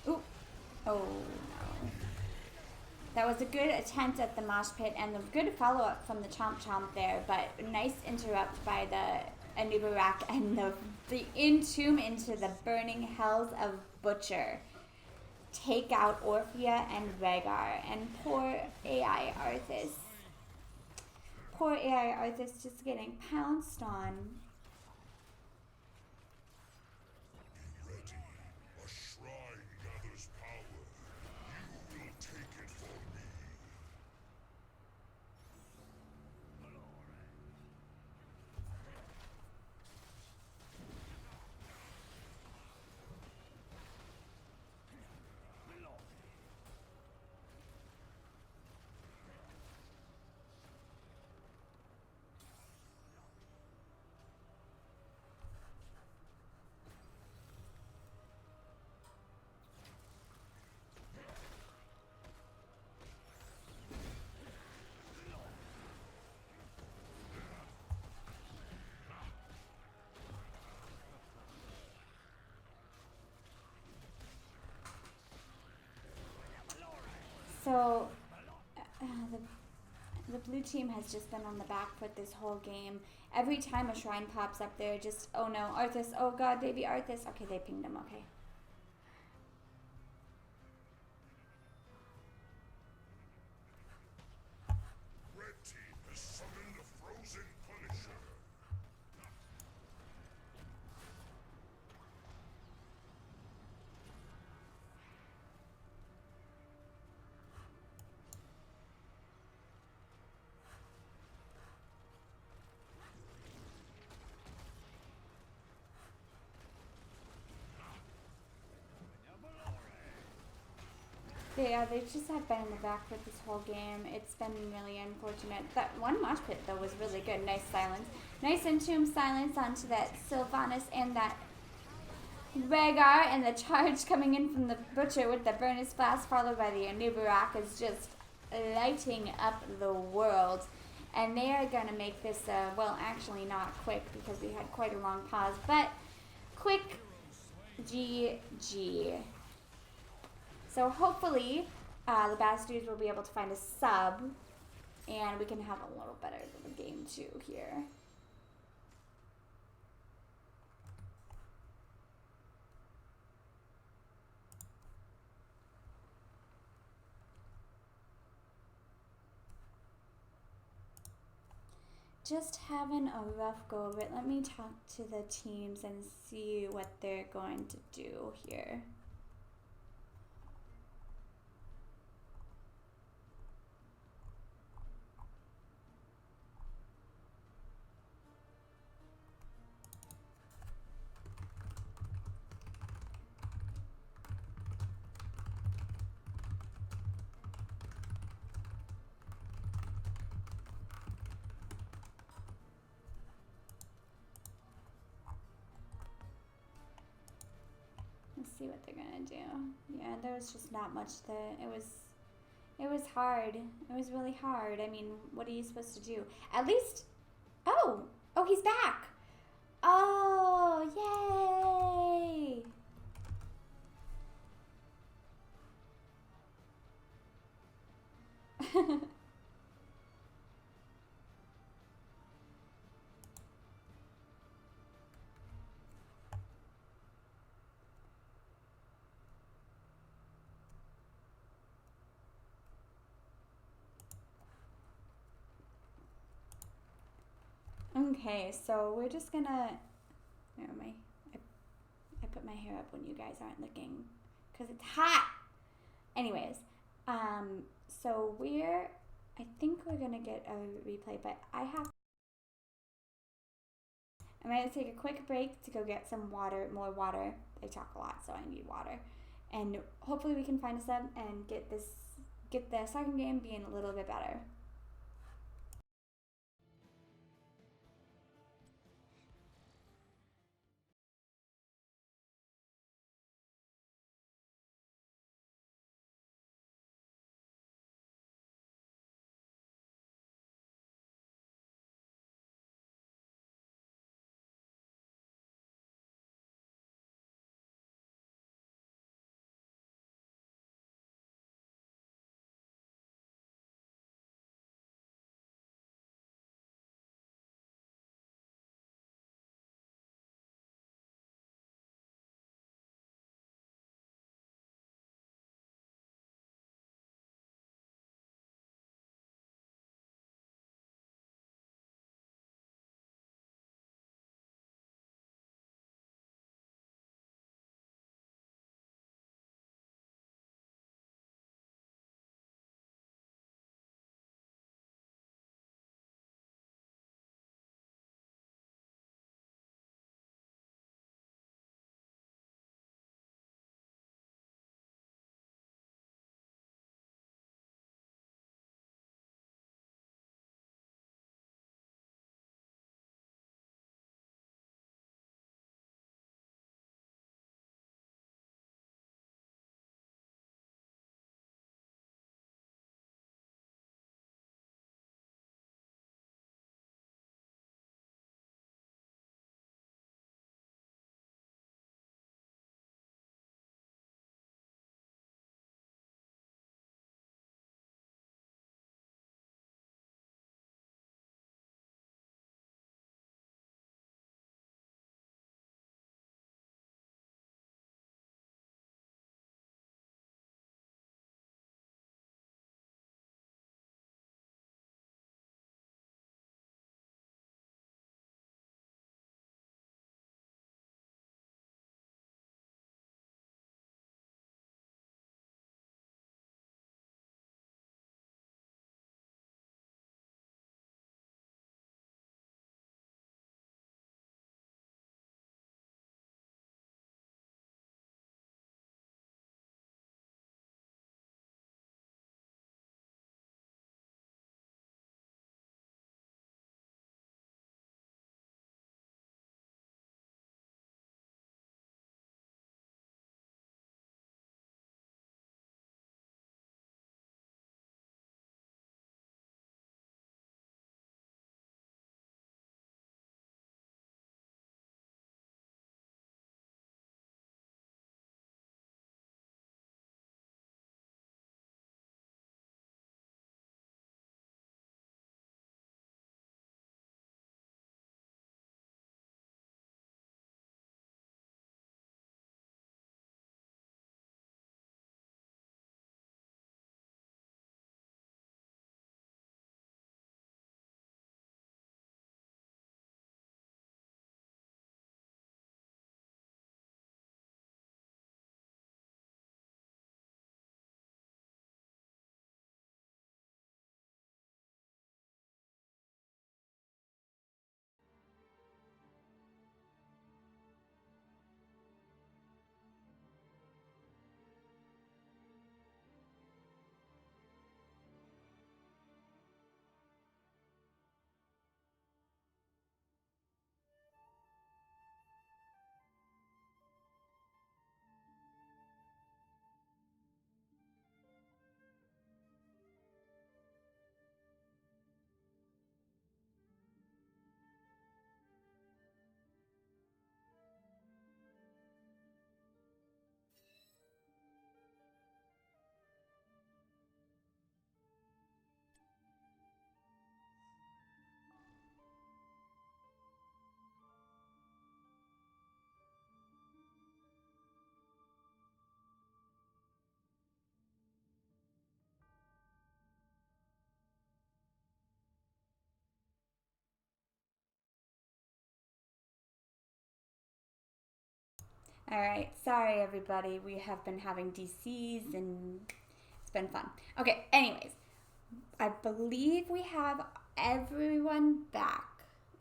Ooh. Oh no. That was a good attempt at the mosh pit and a good follow-up from the Chomp Chomp there, but nice interrupt by the Anubarak and the entomb into the burning hells of Butcher. Take out Orphea and Rhaegar, and poor AI Arthas. Poor AI Arthas just getting pounced on. Be ready. A shrine gathers power. You will take it from me. So, the blue team has just been on the back foot this whole game. Every time a shrine pops up, they're just, oh no, Arthas, oh god, baby Arthas. Okay, they pinged him, okay. Red team has summoned a frozen Punisher. they just have been in the back foot this whole game. It's been really unfortunate. That one mosh pit though was really good. Nice silence. Nice entomb silence onto that Sylvanas and that Rhaegar, and the charge coming in from the Butcher with the Burnous Blast followed by the Anubarak is just lighting up the world. And they are going to make this, well, actually not quick because we had quite a long pause, but quick GG. So hopefully the Bastards will be able to find a sub and we can have a little better of a game too here. Just having a rough go of it. Let me talk to the teams and see what they're going to do here. Let's see what they're gonna do. Yeah, there was just not much that it was hard. It was really hard. I mean, what are you supposed to do? At least, oh, he's back. Oh, yay. Okay, so we're just gonna, where am I put my hair up when you guys aren't looking because it's hot. Anyways, so I think we're gonna get a replay, but I'm gonna take a quick break to go get some water, more water. I talk a lot, so I need water. And hopefully we can find a sub and get the second game being a little bit better. Alright, sorry everybody. We have been having DCs and it's been fun. Okay, anyways. I believe we have everyone back.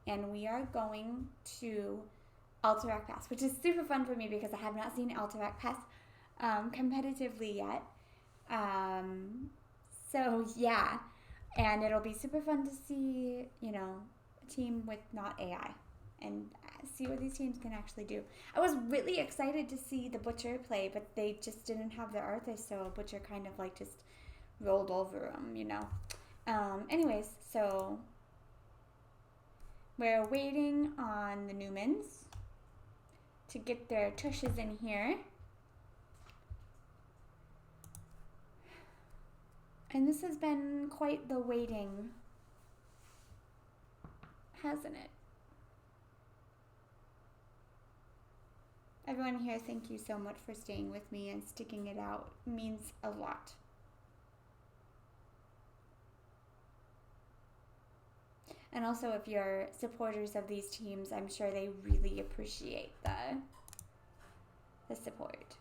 And we are going to Alterac Pass, which is super fun for me because I have not seen Alterac Pass competitively yet. So yeah, and it'll be super fun to see, you know, a team with not AI and see what these teams can actually do. I was really excited to see the Butcher play, but they just didn't have their Arthas, so Butcher kind of like just rolled over them, you know. Anyways, so we're waiting on the Newmans to get their tushes in here. And this has been quite the waiting, hasn't it? Everyone here, thank you so much for staying with me and sticking it out. It means a lot. And also, if you're supporters of these teams, I'm sure they really appreciate the support.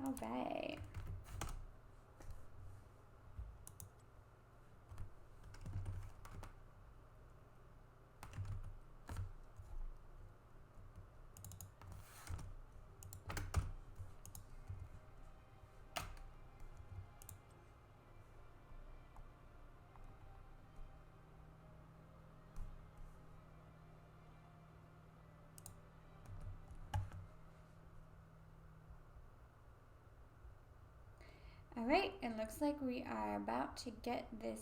All right. All right, it looks like we are about to get this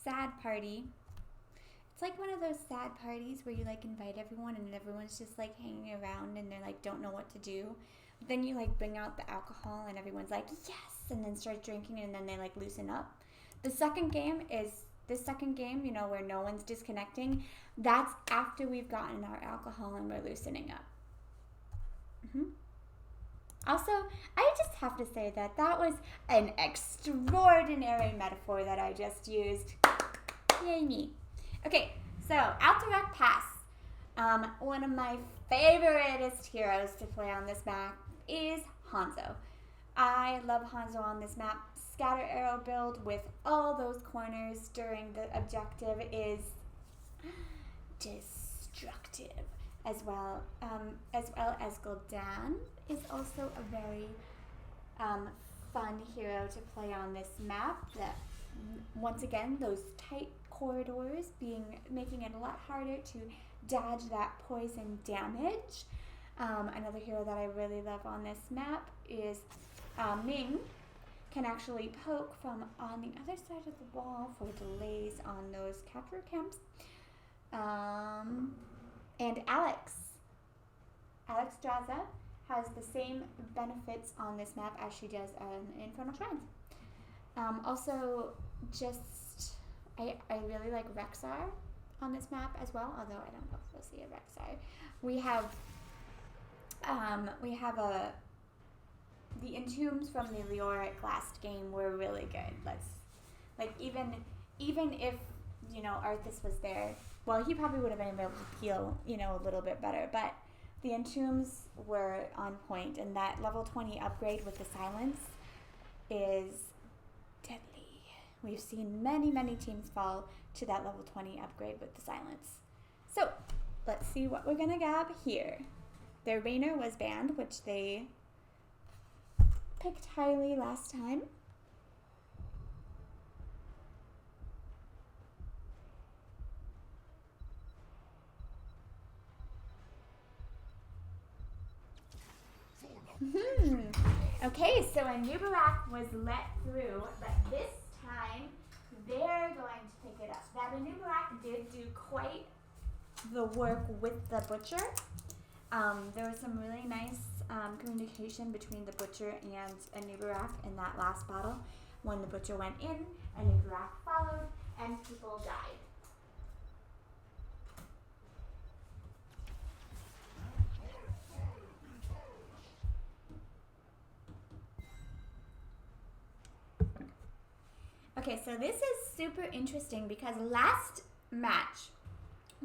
sad party. It's like one of those sad parties where you like invite everyone and everyone's just like hanging around and they're like don't know what to do. But then you like bring out the alcohol and everyone's like yes, and then start drinking and then they like loosen up. The second game is this second game, you know, where no one's disconnecting. That's after we've gotten our alcohol and we're loosening up. Also, I just have to say that that was an extraordinary metaphor that I just used. Yay me. Okay, so Alterac Pass. One of my favoriteest heroes to play on this map is Hanzo. I love Hanzo on this map. Scatter arrow build with all those corners during the objective is destructive. As well as Gul'dan is also a very fun hero to play on this map. That once again, those tight corridors making it a lot harder to dodge that poison damage. Another hero that I really love on this map is Ming. Can actually poke from on the other side of the wall for delays on those capture camps. And Alex Draza has the same benefits on this map as she does on Infernal Shrines. Also, I really like Rexar on this map as well, although I don't know if we'll see a Rexar. We have the Entombs from the Leoric last game were really good. Even if, you know, Arthas was there, well, he probably would have been able to heal, you know, a little bit better, but the Entombs were on point, and that level 20 upgrade with the Silence is deadly. We've seen many, many teams fall to that level 20 upgrade with the Silence. So, let's see what we're going to grab here. Their Raynor was banned, which they picked highly last time. Okay, so a Nubarak was let through, but this time they're going to pick it up. Now the Nubarak did do quite the work with the Butcher. There was some really nice communication between the Butcher and Anubarak in that last battle. When the Butcher went in, Anubarak followed, and people died. Okay, so this is super interesting because last match,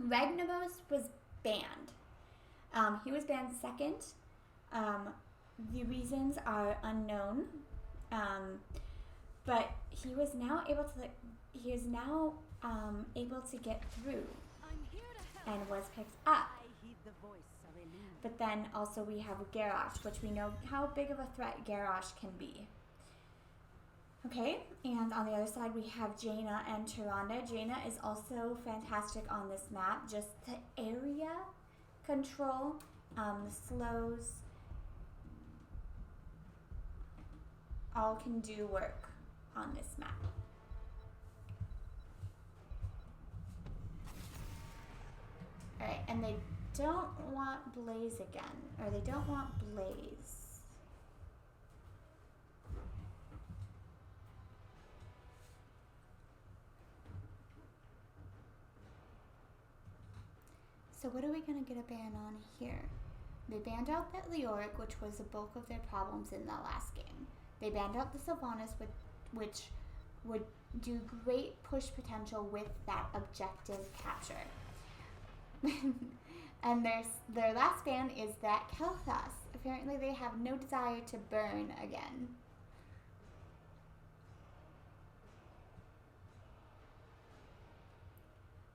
Ragnaros was banned. He was banned second. The reasons are unknown, but he was now able to. He is now able to get through and was picked up. But then also we have Garrosh, which we know how big of a threat Garrosh can be. Okay, and on the other side we have Jaina and Tyrande. Jaina is also fantastic on this map. Just the area control, the slows, all can do work on this map. Alright, and they don't want Blaze again, or they don't want Blaze. So what are we going to get a ban on here? They banned out that Leoric, which was the bulk of their problems in the last game. They banned out the Sylvanas, which would do great push potential with that objective capture. And their last ban is that Kel'Thas. Apparently they have no desire to burn again.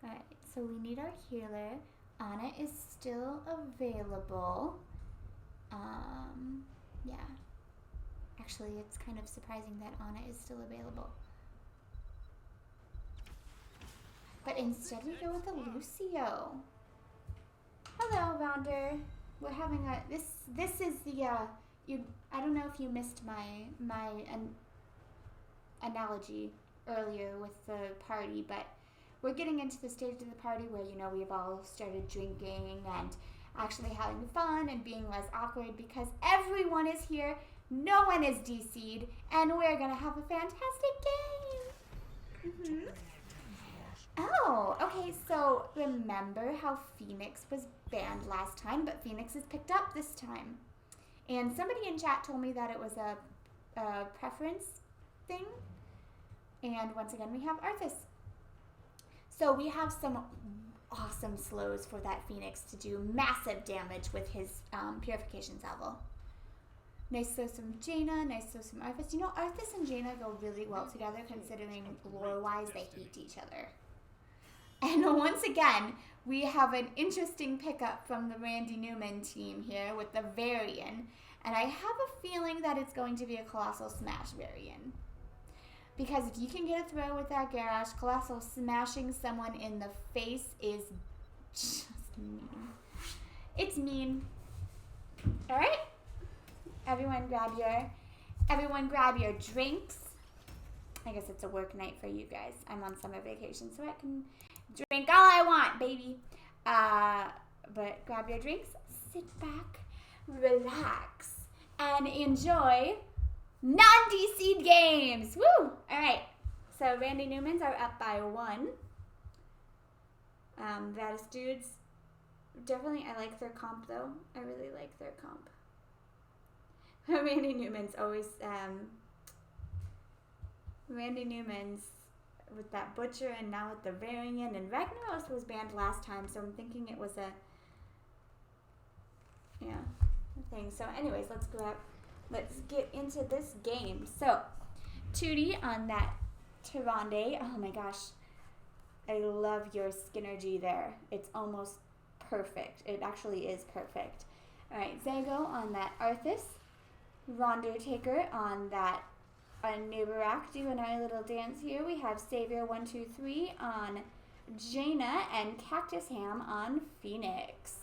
Alright, so we need our healer. Ana is still available. Yeah. Actually, it's kind of surprising that Ana is still available. But instead we go with a Lucio. Hello, Rounder. We're having a this is the I don't know if you missed my analogy earlier with the party, but we're getting into the stage of the party where, you know, we've all started drinking and actually having fun and being less awkward because everyone is here, no one is DC'd, and we're gonna have a fantastic game. Oh, okay, so remember how Phoenix was banned last time, but Phoenix is picked up this time. And somebody in chat told me that it was a preference thing. And once again, we have Arthas. So we have some awesome slows for that Phoenix to do massive damage with his Purification Salvo. Nice slows from Jaina, nice slows from Arthas. You know, Arthas and Jaina go really well together considering lore-wise they hate each other. And once again, we have an interesting pickup from the Randy Newman team here with the Varian. And I have a feeling that it's going to be a Colossal Smash Varian. Because if you can get a throw with that Garrosh, Colossal smashing someone in the face is just mean. It's mean. Alright? Everyone grab your drinks. I guess it's a work night for you guys. I'm on summer vacation, so I can drink all I want, baby. But grab your drinks, sit back, relax, and enjoy non-DC'd games. Woo! Alright, so Randy Newmans are up by 1. Baddest Dudes, definitely I like their comp though. I really like their comp. Randy Newman's always, Randy Newman's with that Butcher and now with the Varian, and Ragnaros was banned last time, so I'm thinking it was a thing. So anyways, let's get into this game. So 2D on that Tyrande. Oh my gosh, I love your Skinnergy there. It's almost perfect. It actually is perfect. Alright, Zago on that Arthas. Rondertaker on that Nubarak doing our little dance here. We have Savior 123 on Jaina and Cactus Ham on Phoenix.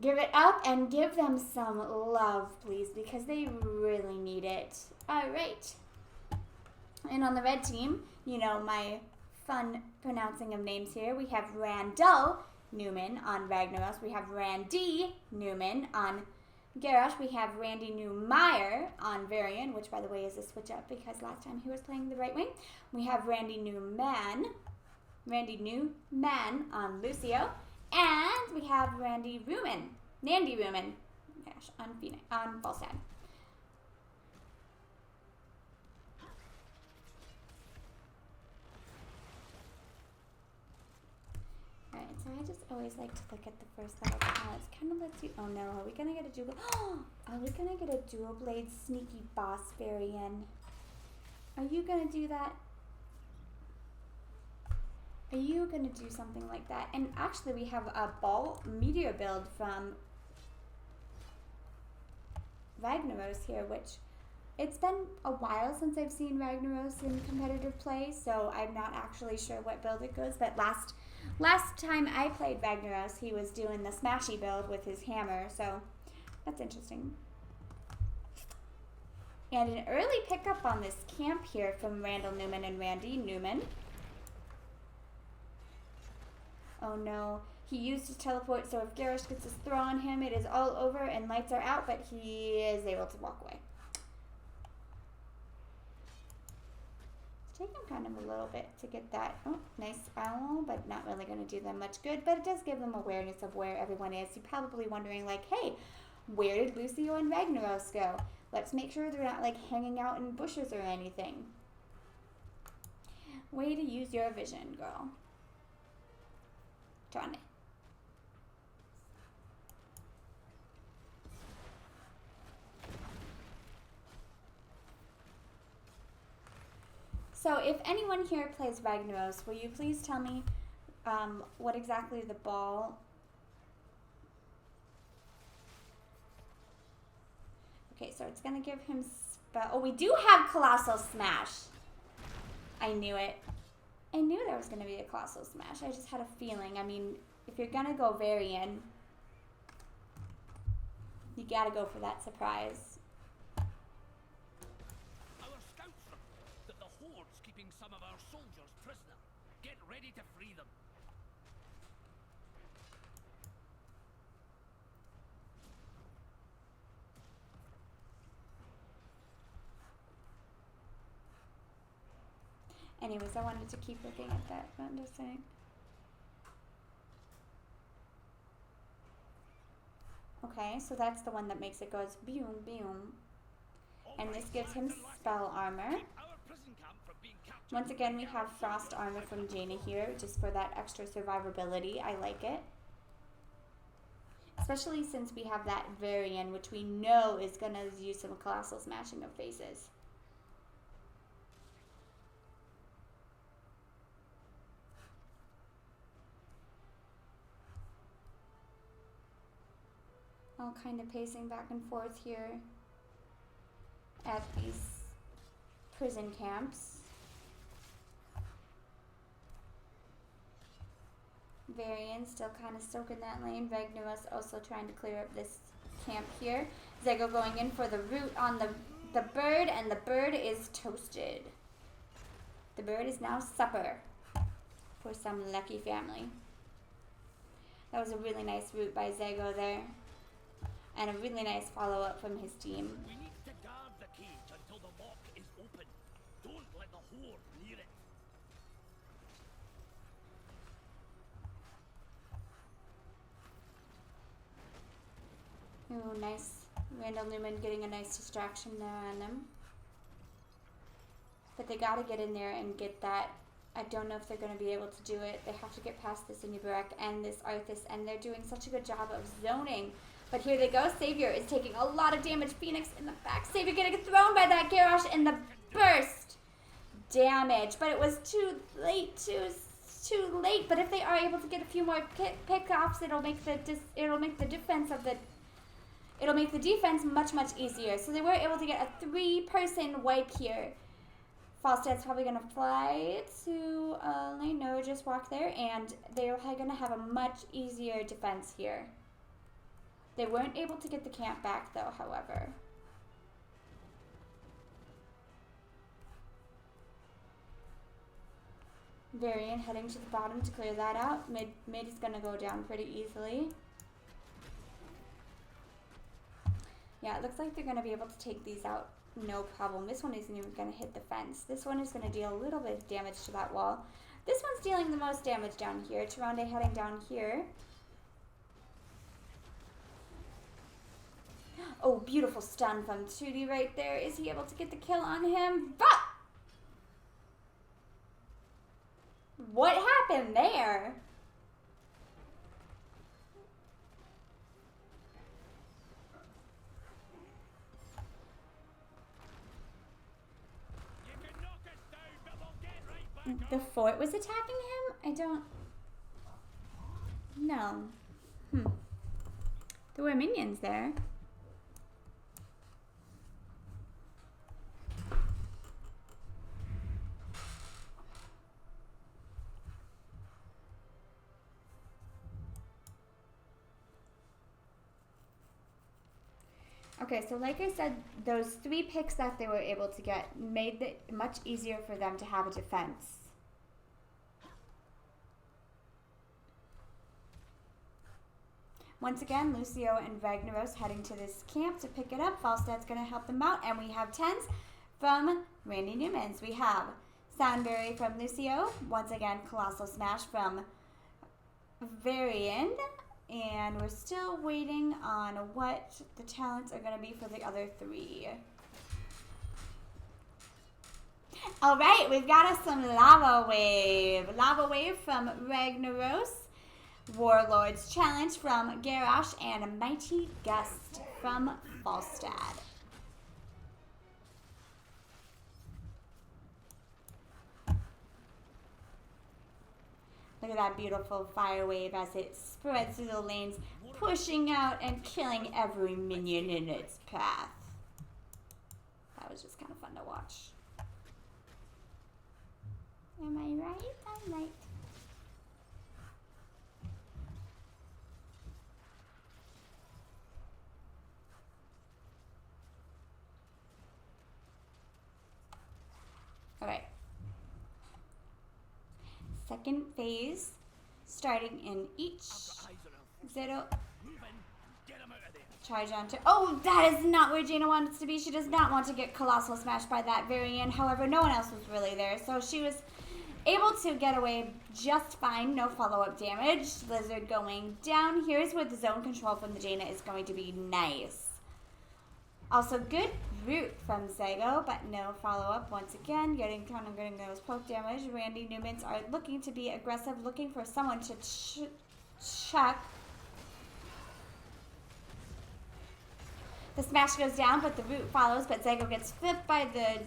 Give it up and give them some love, please, because they really need it. Alright. And on the red team, you know, my fun pronouncing of names here, we have Randall Newman on Ragnaros. We have Randy Newman on Garrosh. We have Randy Newmeyer on Varian, which by the way is a switch up because last time he was playing the right wing. We have Randy Newman on Lucio. And we have Nandy Ruman, gosh, on Falstad. Alright, so I just always like to look at the first level talents. Kind of lets you, oh no, are we gonna get a dual, are we gonna get a dual blade sneaky boss Varian? Are you gonna do that? Are you gonna do something like that? And actually we have a ball meteor build from Ragnaros here, which it's been a while since I've seen Ragnaros in competitive play, so I'm not actually sure what build it goes, but last time I played Ragnaros, he was doing the smashy build with his hammer, so that's interesting. And an early pickup on this camp here from Randall Newman and Randy Newman. Oh no, he used his teleport, so if Garrosh gets his throw on him, it is all over and lights are out, but he is able to walk away. It's taking kind of a little bit to get that. Oh, nice owl, but not really going to do them much good, but it does give them awareness of where everyone is. You're probably wondering, like, hey, where did Lucio and Ragnaros go? Let's make sure they're not, like, hanging out in bushes or anything. Way to use your vision, girl. Darn it. So if anyone here plays Ragnaros, will you please tell me what exactly the ball... Okay, so it's going to give him spell... Oh, we do have Colossal Smash. I knew it. I knew there was going to be a Colossal Smash. I just had a feeling. I mean, if you're going to go Varian, you got to go for that surprise. Our scouts report that the Horde's keeping some of our soldiers prisoner. Get ready to free them. Anyways, I wanted to keep looking at that. I'm just saying. Okay, so that's the one that makes it goes boom, boom. And this gives him spell armor. Once again, we have frost armor from Jaina here, just for that extra survivability. I like it. Especially since we have that Varian, which we know is going to use some colossal smashing of faces. All kind of pacing back and forth here at these prison camps. Varian still kind of soaking that lane. Ragnaros also trying to clear up this camp here. Zego going in for the root on the bird, and the bird is toasted. The bird is now supper for some lucky family. That was a really nice root by Zego there. And a really nice follow-up from his team. We need to guard the cage until the lock is open. Don't let the Horde near it. Ooh, nice. Randall Newman getting a nice distraction there on them. But they gotta get in there and get that. I don't know if they're gonna be able to do it. They have to get past this Inubarak and this Arthas, and they're doing such a good job of zoning. But here they go. Savior is taking a lot of damage. Phoenix in the back. Savior getting thrown by that Garrosh in the burst damage. But it was too late. Too late. But if they are able to get a few more pickoffs, it'll make the defense much easier. So they were able to get a 3-person wipe here. Falstad's probably gonna fly to lane. No, just walk there, and they're probably gonna have a much easier defense here. They weren't able to get the camp back, though, however. Varian heading to the bottom to clear that out. Mid is gonna go down pretty easily. Yeah, it looks like they're gonna be able to take these out no problem. This one isn't even gonna hit the fence. This one is gonna deal a little bit of damage to that wall. This one's dealing the most damage down here. Tyrande heading down here. Oh, beautiful stun from Trudy right there. Is he able to get the kill on him? But what happened there? You can knock us down, but we'll get right back The up. fort was attacking him? I don't know. There were minions there. Okay, so like I said, those 3 picks that they were able to get made it much easier for them to have a defense. Once again, Lucio and Ragnaros heading to this camp to pick it up. Falstad's going to help them out, and we have 10s from Randy Newman's. We have Soundberry from Lucio. Once again, Colossal Smash from Varian. And we're still waiting on what the talents are going to be for the other 3. All right, we've got us some Lava Wave. Lava Wave from Ragnaros. Warlord's Challenge from Garrosh. And Mighty Gust from Falstad. Look at that beautiful fire wave as it spreads through the lanes, pushing out and killing every minion in its path. That was just kind of fun to watch. Am I right? I'm right. All right. Second phase, starting in each. Zero. Charge on to. Oh, that is not where Jaina wants to be. She does not want to get Colossal Smashed by that Varian. However, no one else was really there, so she was able to get away just fine. No follow-up damage. Lizard going down. Here's where the zone control from the Jaina is going to be nice. Also, good root from Zago, but no follow-up once again. Getting those poke damage. Randy Newmans are looking to be aggressive, looking for someone to chuck. The smash goes down, but the root follows, but Zago gets flipped by the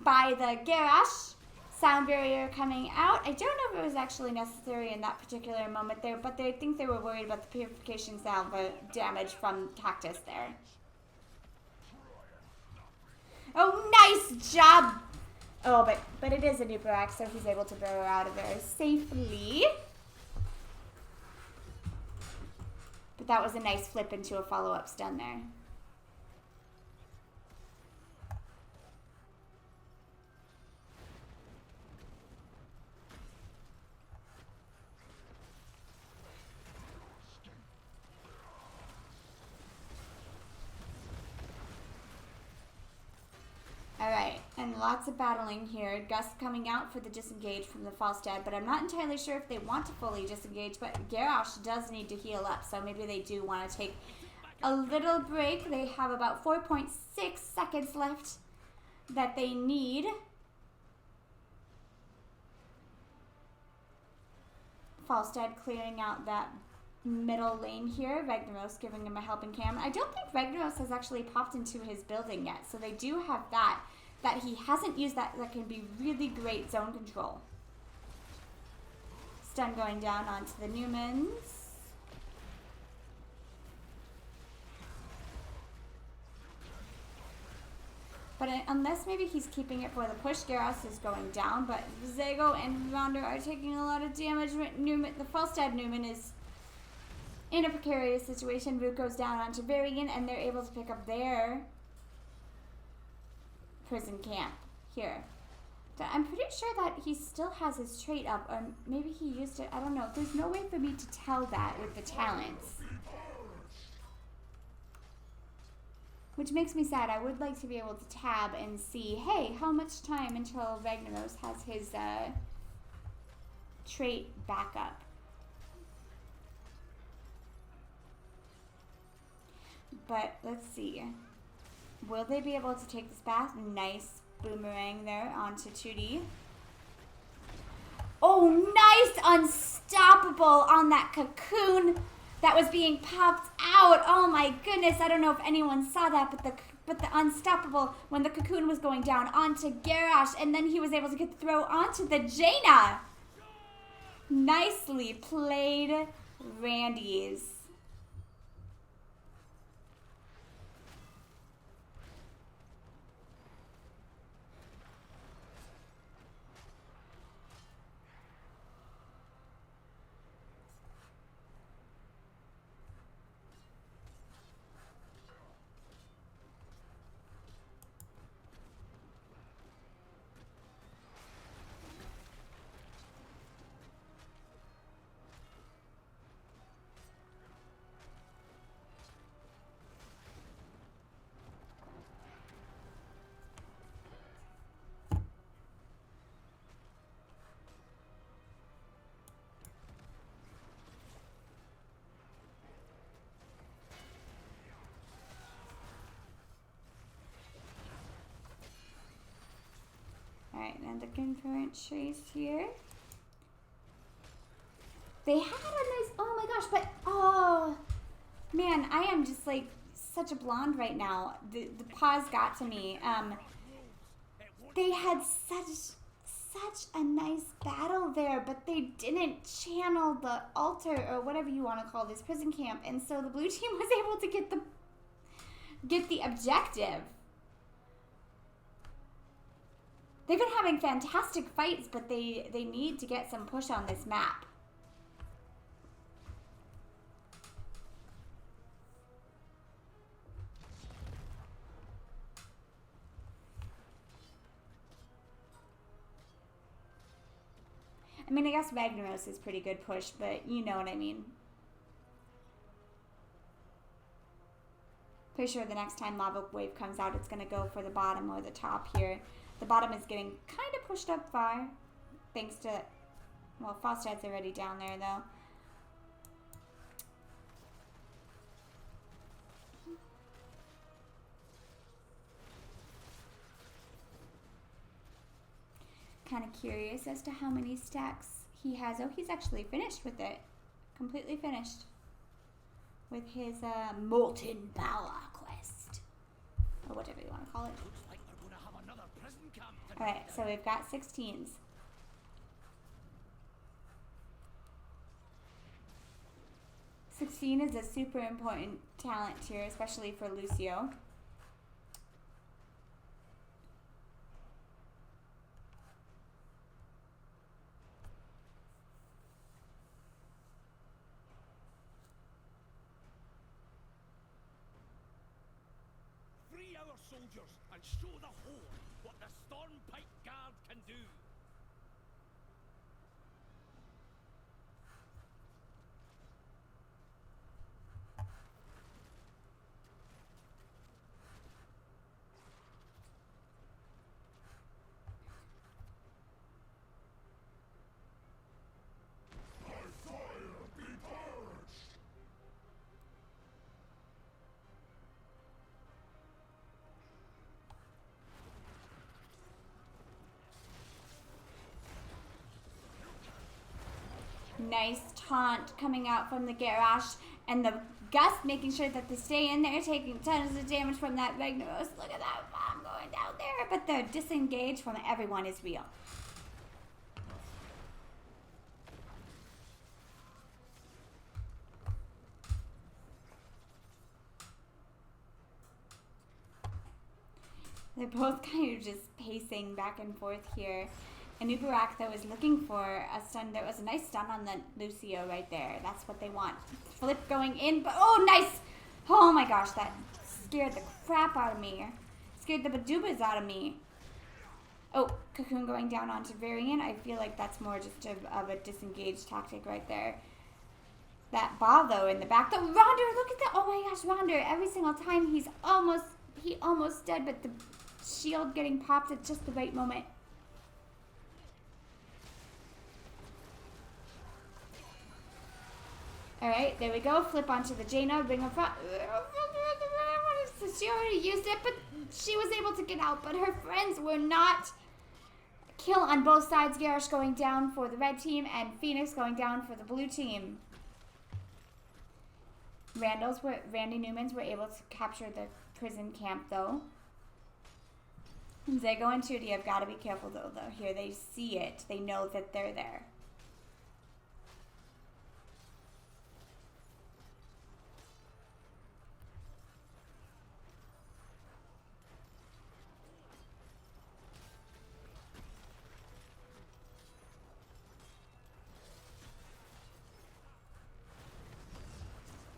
Garrosh. Sound barrier coming out. I don't know if it was actually necessary in that particular moment there, but I think they were worried about the purification sound damage from Cactus there. Oh, nice job! Oh, but it is a new Barak, so he's able to burrow out of there safely. But that was a nice flip into a follow-up stun there. Alright, and lots of battling here. Gust coming out for the disengage from the Falstad, but I'm not entirely sure if they want to fully disengage, but Garrosh does need to heal up, so maybe they do want to take a little break. They have about 4.6 seconds left that they need. Falstad clearing out that middle lane here. Ragnaros giving him a helping hand. I don't think Ragnaros has actually popped into his building yet, so they do have that he hasn't used that can be really great zone control. Stun going down onto the Newmans. But unless maybe he's keeping it for the push, Garrosh is going down, but Zago and Rounder are taking a lot of damage. The Falstad Newman is in a precarious situation. Root goes down onto Varian, and they're able to pick up their prison camp here. But I'm pretty sure that he still has his trait up, or maybe he used it. I don't know. There's no way for me to tell that with the talents. Which makes me sad. I would like to be able to tab and see, hey, how much time until Ragnaros has his trait back up. But let's see. Will they be able to take this path? Nice boomerang there onto 2D. Oh, nice unstoppable on that cocoon that was being popped out. Oh my goodness, I don't know if anyone saw that, but the unstoppable when the cocoon was going down onto Garrosh, and then he was able to get the throw onto the Jaina. Nicely played, Randy's. Alright, and the concurrent trace here. They had a nice, oh my gosh, but, oh, man, I am just like such a blonde right now. The pause got to me. They had such a nice battle there, but they didn't channel the altar, or whatever you want to call this, prison camp, and so the blue team was able to get the objective. They've been having fantastic fights, but they need to get some push on this map. I mean, I guess Ragnaros is pretty good push, but you know what I mean. Pretty sure the next time Lava Wave comes out, it's going to go for the bottom or the top here. The bottom is getting kind of pushed up far, thanks to, well, Frostrad's already down there, though. Kind of curious as to how many stacks he has. Oh, he's actually finished with it. Completely finished with his Molten Power quest, or whatever you want to call it. Alright, so we've got 16s. 16 is a super important talent tier, especially for Lucio. Free our soldiers and show the Horde what the Stormpike Guard can do. Nice taunt coming out from the Garrosh, and the Gust making sure that they stay in there, taking tons of damage from that Ragnaros. Look at that bomb going down there, but the disengage from everyone is real. They're both kind of just pacing back and forth here. And Uberak, though, is looking for a stun. There was a nice stun on the Lucio right there. That's what they want. Flip going in, but oh, nice! Oh my gosh, that scared the crap out of me. Scared the Badubas out of me. Oh, Cocoon going down onto Varian. I feel like that's more just of a disengaged tactic right there. That ball though in the back. The Ronder, look at that! Oh my gosh, Ronder! Every single time he almost dead, but the shield getting popped at just the right moment. Alright, there we go. Flip onto the Jaina, bring her front. She already used it, but she was able to get out, but her friends were not. Kill on both sides. Garrosh going down for the red team and Phoenix going down for the blue team. Randy Newmans were able to capture the prison camp though. Zago and Trudy have got to be careful though. Here they see it. They know that they're there.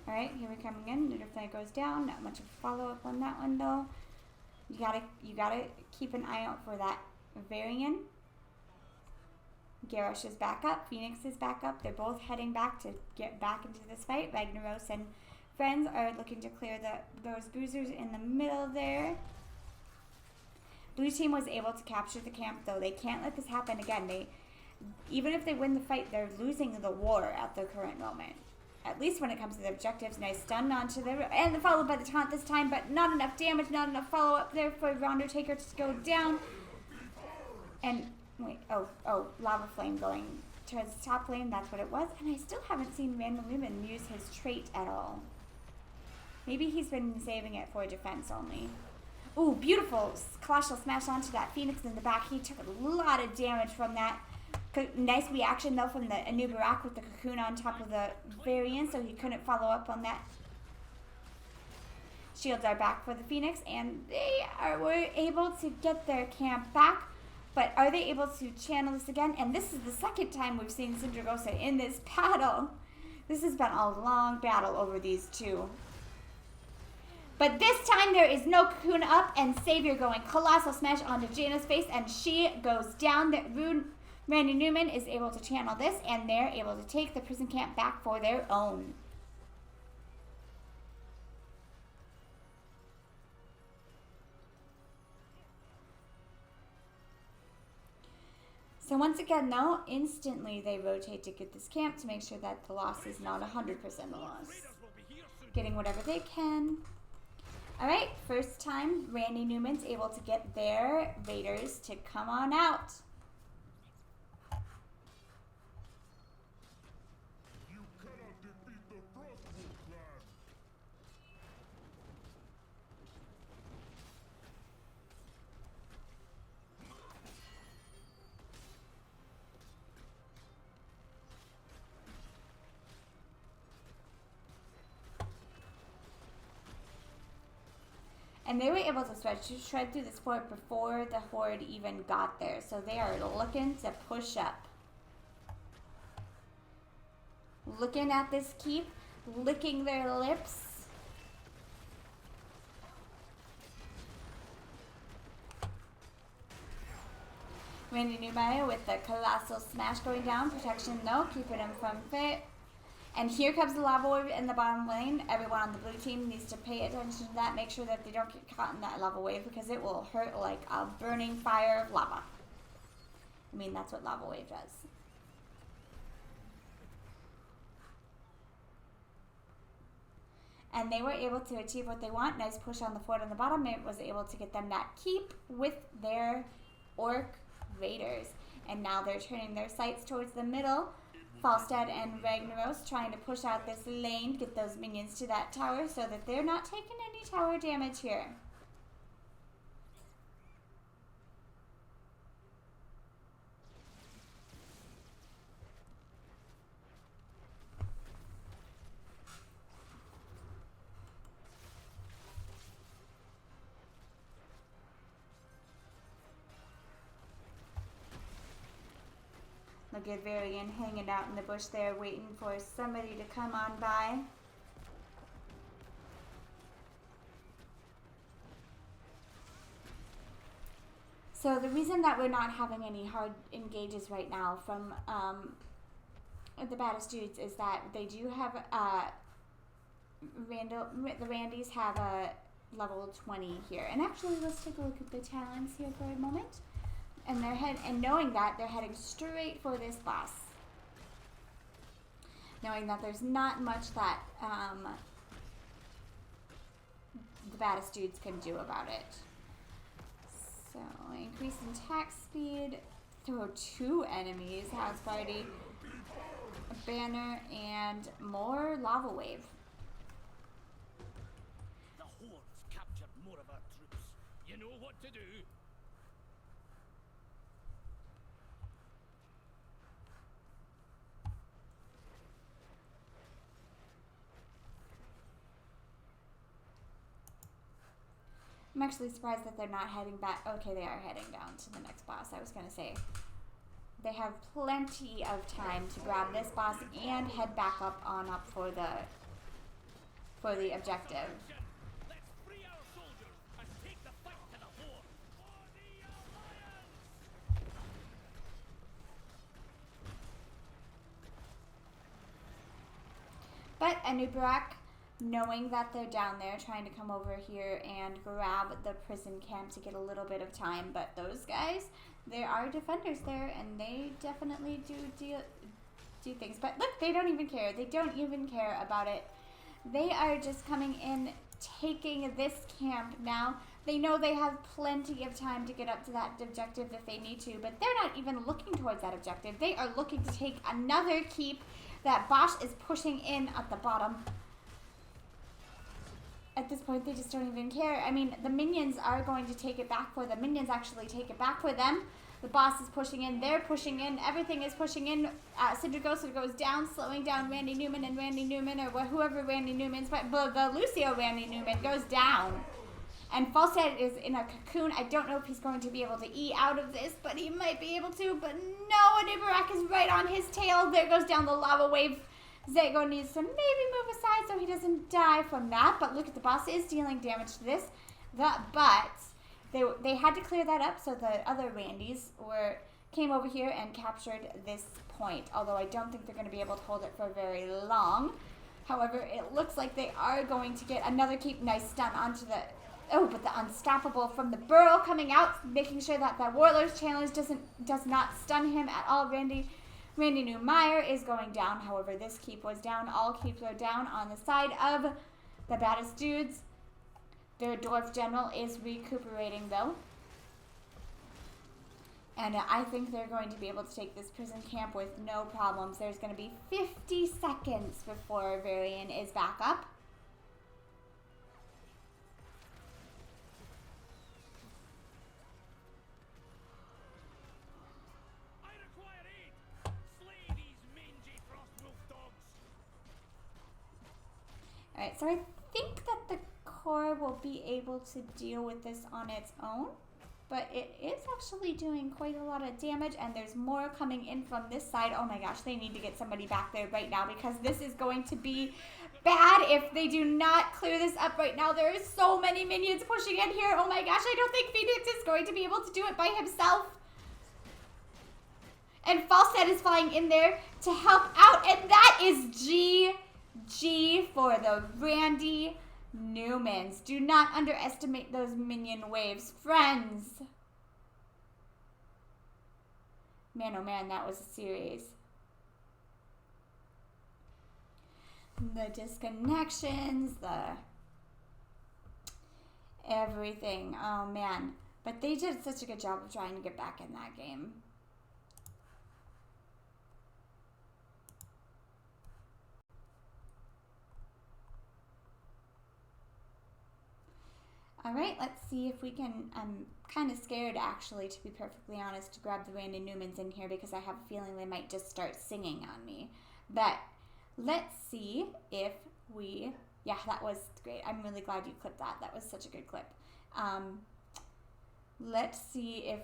Alright, here we're coming in. Neuter flag goes down. Not much of a follow-up on that one though. You gotta keep an eye out for that Varian. Garrosh is back up. Phoenix is back up. They're both heading back to get back into this fight. Ragnaros and friends are looking to clear those bruisers in the middle there. Blue team was able to capture the camp though. They can't let this happen again. Even if they win the fight, they're losing the war at the current moment. At least when it comes to the objectives. Nice stun onto them. And followed by the taunt this time, but not enough damage, not enough follow-up there for Undertaker to go down. And, wait, oh, Lava Flame going towards the top lane. That's what it was. And I still haven't seen Randy Newman use his trait at all. Maybe he's been saving it for defense only. Ooh, beautiful Colossal Smash onto that Phoenix in the back. He took a lot of damage from that. Nice reaction though from the Anubarak with the Cocoon on top of the Varian, so he couldn't follow up on that. Shields are back for the Phoenix, and were able to get their camp back. But are they able to channel this again? And this is the second time we've seen Sindragosa in this battle. This has been a long battle over these two. But this time there is no Cocoon up, and Savior going Colossal Smash onto Jaina's face, and she goes down. Randy Newman is able to channel this, and they're able to take the prison camp back for their own. So once again, though, instantly they rotate to get this camp to make sure that the loss is not 100% the loss. Getting whatever they can. Alright, first time Randy Newman's able to get their Raiders to come on out. And they were able to shred through this fort before the Horde even got there. So they are looking to push up. Looking at this keep, licking their lips. Randy Newman with the Colossal Smash going down. Protection though, keeping him from fit. And here comes the lava wave in the bottom lane. Everyone on the blue team needs to pay attention to that. Make sure that they don't get caught in that lava wave because it will hurt like a burning fire of lava. I mean, that's what lava wave does. And they were able to achieve what they want. Nice push on the fort on the bottom. It was able to get them that keep with their Orc Raiders. And now they're turning their sights towards the middle. Falstad and Ragnaros trying to push out this lane, get those minions to that tower so that they're not taking any tower damage here. Look at Varian hanging out in the bush there, waiting for somebody to come on by. So the reason that we're not having any hard engages right now from the Baddest Dudes is that they do have the Randys have a level 20 here. And actually, let's take a look at the talents here for a moment. And knowing that, they're heading straight for this boss. Knowing that there's not much that the Baddest Dudes can do about it. So, increase in attack speed, throw 2 enemies, house party, a banner, and more lava wave. The Horde's captured more of our troops. You know what to do. I'm actually surprised that they're not heading back. Okay, they are heading down to the next boss. I was going to say, they have plenty of time to grab this boss and head back up for the objective. Let's free our soldiers and take the fight to the Horde. For the Alliance! But Anubarak, knowing that they're down there, trying to come over here and grab the prison camp to get a little bit of time. But those guys, there are defenders there, and they definitely do things. But look, they don't even care. They don't even care about it. They are just coming in, taking this camp now. They know they have plenty of time to get up to that objective if they need to, but they're not even looking towards that objective. They are looking to take another keep that Bosch is pushing in at the bottom. At this point, they just don't even care. I mean, the minions are going to take it back for them. Minions actually take it back for them. The boss is pushing in. They're pushing in. Everything is pushing in. Syndragosa goes down, slowing down Randy Newman, and Randy Newman, or whoever Randy Newman's, but the Lucio Randy Newman goes down. And Falstad is in a cocoon. I don't know if he's going to be able to E out of this, but he might be able to. But no, Anubarak is right on his tail. There goes down the lava wave. Zago needs to maybe move aside so he doesn't die from that. But look at the boss is dealing damage to this. But they had to clear that up, so the other Randys came over here and captured this point. Although I don't think they're going to be able to hold it for very long. However, it looks like they are going to get another keep. Nice stun onto the... Oh, but the Unstoppable from the Burrow coming out, making sure that the Warlord's Challenge does not stun him at all. Randy Newmeyer is going down. However, this keep was down. All keeps are down on the side of the Baddest Dudes. Their Dwarf General is recuperating, though. And I think they're going to be able to take this prison camp with no problems. There's going to be 50 seconds before Varian is back up. Alright, so I think that the core will be able to deal with this on its own, but it is actually doing quite a lot of damage, and there's more coming in from this side. Oh my gosh, they need to get somebody back there right now, because this is going to be bad if they do not clear this up right now. There are so many minions pushing in here. Oh my gosh, I don't think Phoenix is going to be able to do it by himself. And Falstad is flying in there to help out, and that is G for the Randy Newmans. Do not underestimate those minion waves, friends. Man, oh man, that was a series. The disconnections, the everything. Oh man. But they did such a good job of trying to get back in that game. Alright, let's see if we can, I'm kind of scared actually, to be perfectly honest, to grab the Randy Newmans in here, because I have a feeling they might just start singing on me. But let's see if we, yeah, that was great. I'm really glad you clipped that. That was such a good clip. Let's see if,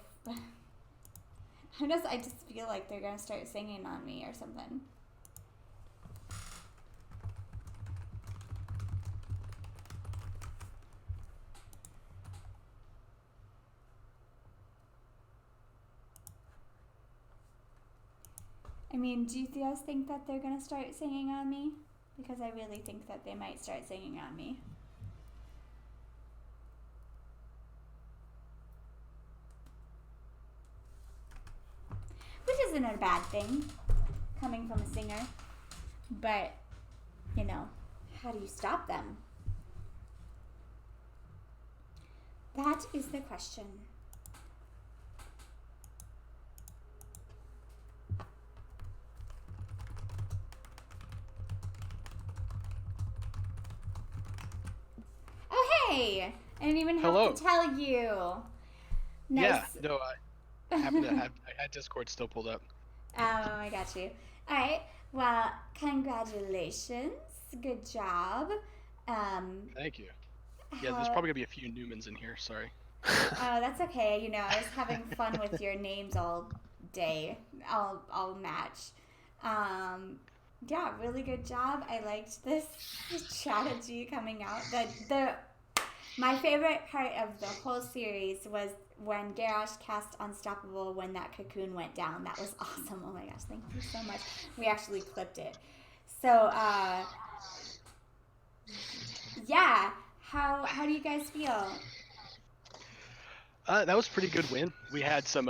I just feel like they're going to start singing on me or something. I mean, do you guys think that they're gonna start singing on me? Because I really think that they might start singing on me. Which isn't a bad thing, coming from a singer. But, you know, how do you stop them? That is the question. Oh, hey! I didn't even have Hello. to tell you. Nice. Yeah, no, I happen to have I had Discord still pulled up. Oh, I got you. All right. Well, congratulations. Good job. Thank you. Yeah, there's probably gonna be a few Newmans in here. Sorry. Oh, that's okay. You know, I was having fun with your names all day, all match. Yeah, really good job. I liked this strategy coming out. My favorite part of the whole series was when Garrosh cast Unstoppable when that cocoon went down. That was awesome. Oh my gosh, thank you so much. We actually clipped it. So, yeah. How do you guys feel? That was a pretty good win. We had some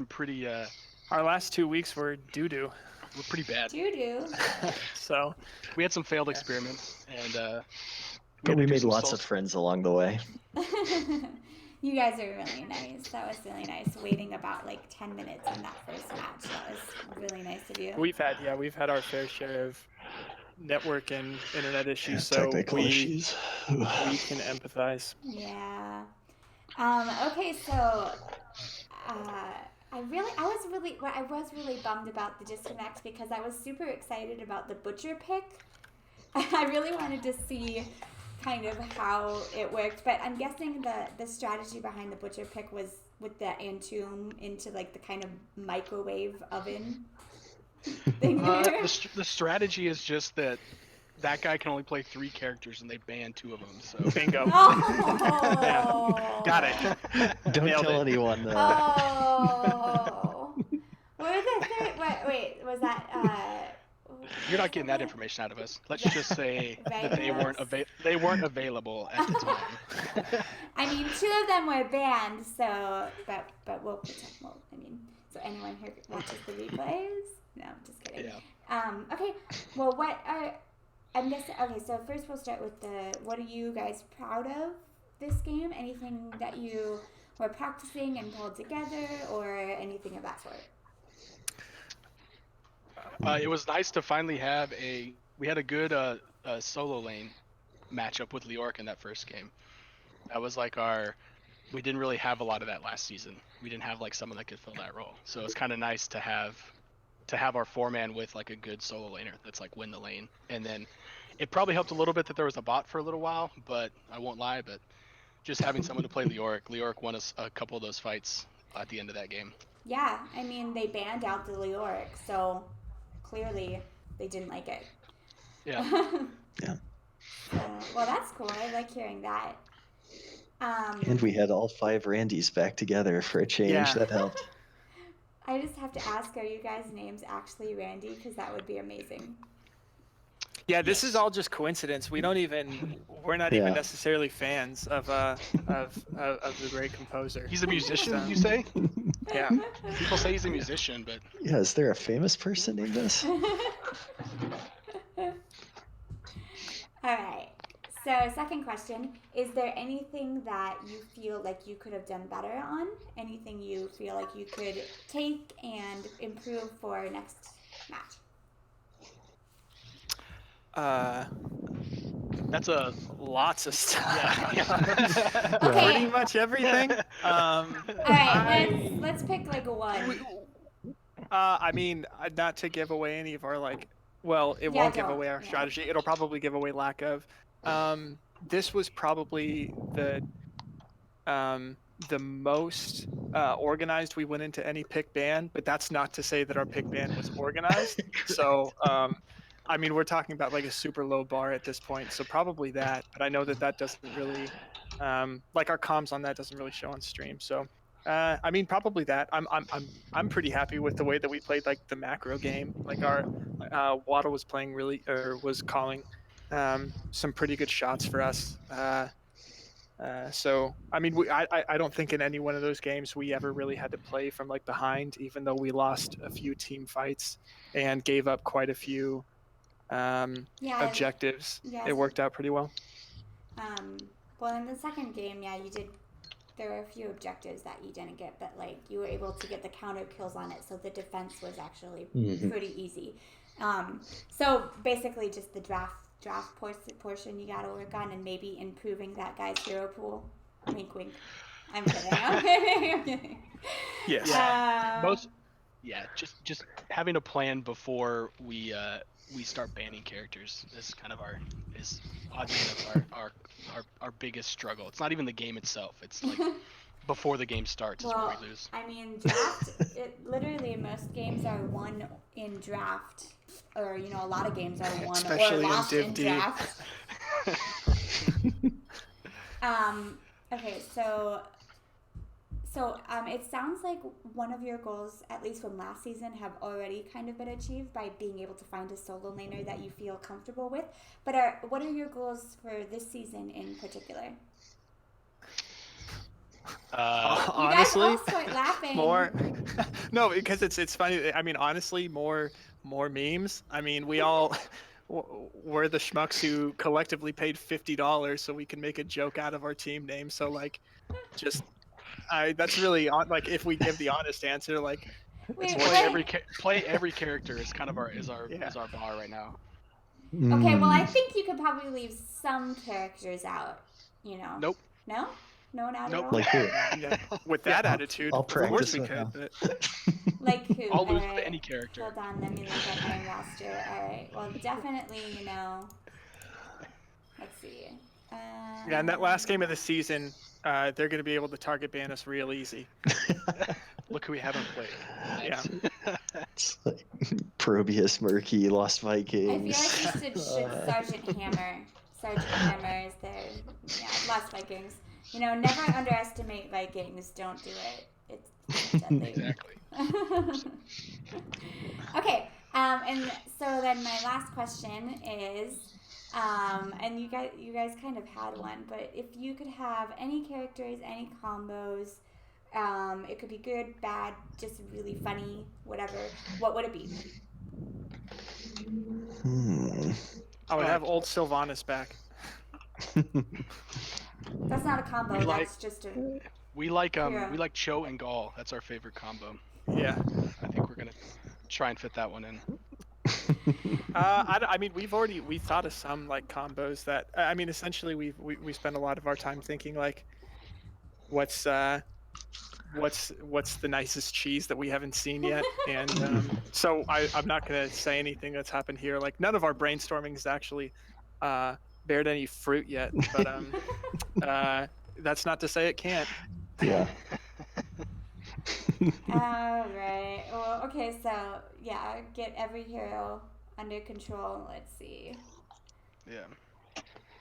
pretty Our last 2 weeks were doo-doo. were pretty bad. Doo-doo. So We had some failed experiments, and But we had to do made some lots soul- of friends along the way. You guys are really nice. That was really nice. Waiting about like 10 minutes in that first match. That was really nice of you. we've had our fair share of network and internet issues, so Technical issues. we can empathize. Yeah. Okay, so I was really bummed about the disconnect because I was super excited about the butcher pick. I really wanted to see kind of how it worked, but I'm guessing the strategy behind the butcher pick was with the Entomb into like the kind of microwave oven thing there. the strategy is just that guy can only play 3 characters, and they ban 2 of them. So Bingo. Oh. Got it. Don't Nailed tell it. anyone though. Oh. What was the third? Wait, was that? you're not getting that information out of us. Let's just say that they weren't available at the time. I mean, 2 of them were banned, so but we'll pretend. Well, I mean, so anyone who watches the replays? No, I'm just kidding. Yeah. Okay. Well, I'm guessing. Okay, so first we'll start with what are you guys proud of this game? Anything that you were practicing and pulled together, or anything of that sort? It was nice to finally have we had a good solo lane matchup with Leoric in that first game. That was like we didn't really have a lot of that last season. We didn't have like someone that could fill that role. So it's kind of nice to have our 4-man with like a good solo laner that's like win the lane. And then it probably helped a little bit that there was a bot for a little while, but I won't lie, but just having someone to play Leoric won us a couple of those fights at the end of that game. Yeah, I mean, they banned out the Leoric, so clearly they didn't like it. Yeah. Yeah. Well, that's cool. I like hearing that. And we had all 5 Randys back together for a change. Yeah. That helped. I just have to ask, are you guys' names actually Randy? Because that would be amazing. Yeah, this is all just coincidence. We're not Yeah. even necessarily fans of the great composer. He's a musician, you say? Yeah. People say he's a musician, but Yeah, is there a famous person named this? All right. So, second question, is there anything that you feel like you could have done better on? Anything you feel like you could take and improve for next match? that's a Lots of stuff. yeah. Okay. Pretty much everything. All right, let's pick like one. I mean, not to give away any of our it won't give away our strategy. It'll probably give away lack of. This was probably the most organized we went into any pick ban, but that's not to say that our pick ban was organized. So, I mean, we're talking about like a super low bar at this point, so probably that. But I know that doesn't really, like our comms on that doesn't really show on stream. So I mean, probably that. I'm pretty happy with the way that we played like the macro game. Like our Waddle was playing was calling some pretty good shots for us. So I mean, I don't think in any one of those games we ever really had to play from like behind, even though we lost a few team fights and gave up quite a few objectives. Yes. It worked out pretty well. Well, in the second game, yeah, you did. There were a few objectives that you didn't get, but like you were able to get the counter kills on it, so the defense was actually pretty easy. So basically, just the draft portion you got to work on, and maybe improving that guy's hero pool. Wink, wink. I'm kidding. I'm kidding. Yes. Just having a plan before we start banning characters is kind of is oddly enough our biggest struggle. It's not even the game itself. It's like before the game starts is where we lose. I mean, draft. Literally most games are won in draft, or a lot of games are won especially or lost in D. draft. Okay, so it sounds like one of your goals, at least from last season, have already kind of been achieved by being able to find a solo laner that you feel comfortable with. But what are your goals for this season in particular? Honestly, you guys all start laughing. More. No, because it's funny. I mean, honestly, more memes. I mean, we're the schmucks who collectively paid $50 so we can make a joke out of our team name. So like, that's really like if we give the honest answer, like play every character is kind of our bar right now. Okay, well I think you could probably leave some characters out. Nope. No. No one out nope. at all? Like who? With that attitude, I'll of course practice we with could. them. But... Like who? I'll lose to any character. Hold on, let me look at my roster. Alright, well definitely, let's see. Yeah, in that last game of the season, they're going to be able to target ban us real easy. Look who we haven't played. Yeah. It's like Probius, Murky, Lost Vikings. I feel like you should Sergeant Hammer. Sergeant Hammer is there. Yeah, Lost Vikings. Never underestimate Vikings. Don't do it. It's deadly. Exactly. Okay. And so then my last question is, and you guys kind of had one, but if you could have any characters, any combos, it could be good, bad, just really funny, whatever. What would it be? I would have old Sylvanas back. That's not a combo. That's just a. We like Cho and Gaul. That's our favorite combo. Yeah. I think we're gonna try and fit that one in. I mean, we thought of some like combos that I mean, essentially we spend a lot of our time thinking like, what's the nicest cheese that we haven't seen yet, and so I'm not gonna say anything that's happened here. Like none of our brainstorming has actually bared any fruit yet, but that's not to say it can't. Yeah. All right. Well, okay. So yeah, get every hero under control. Let's see. Yeah.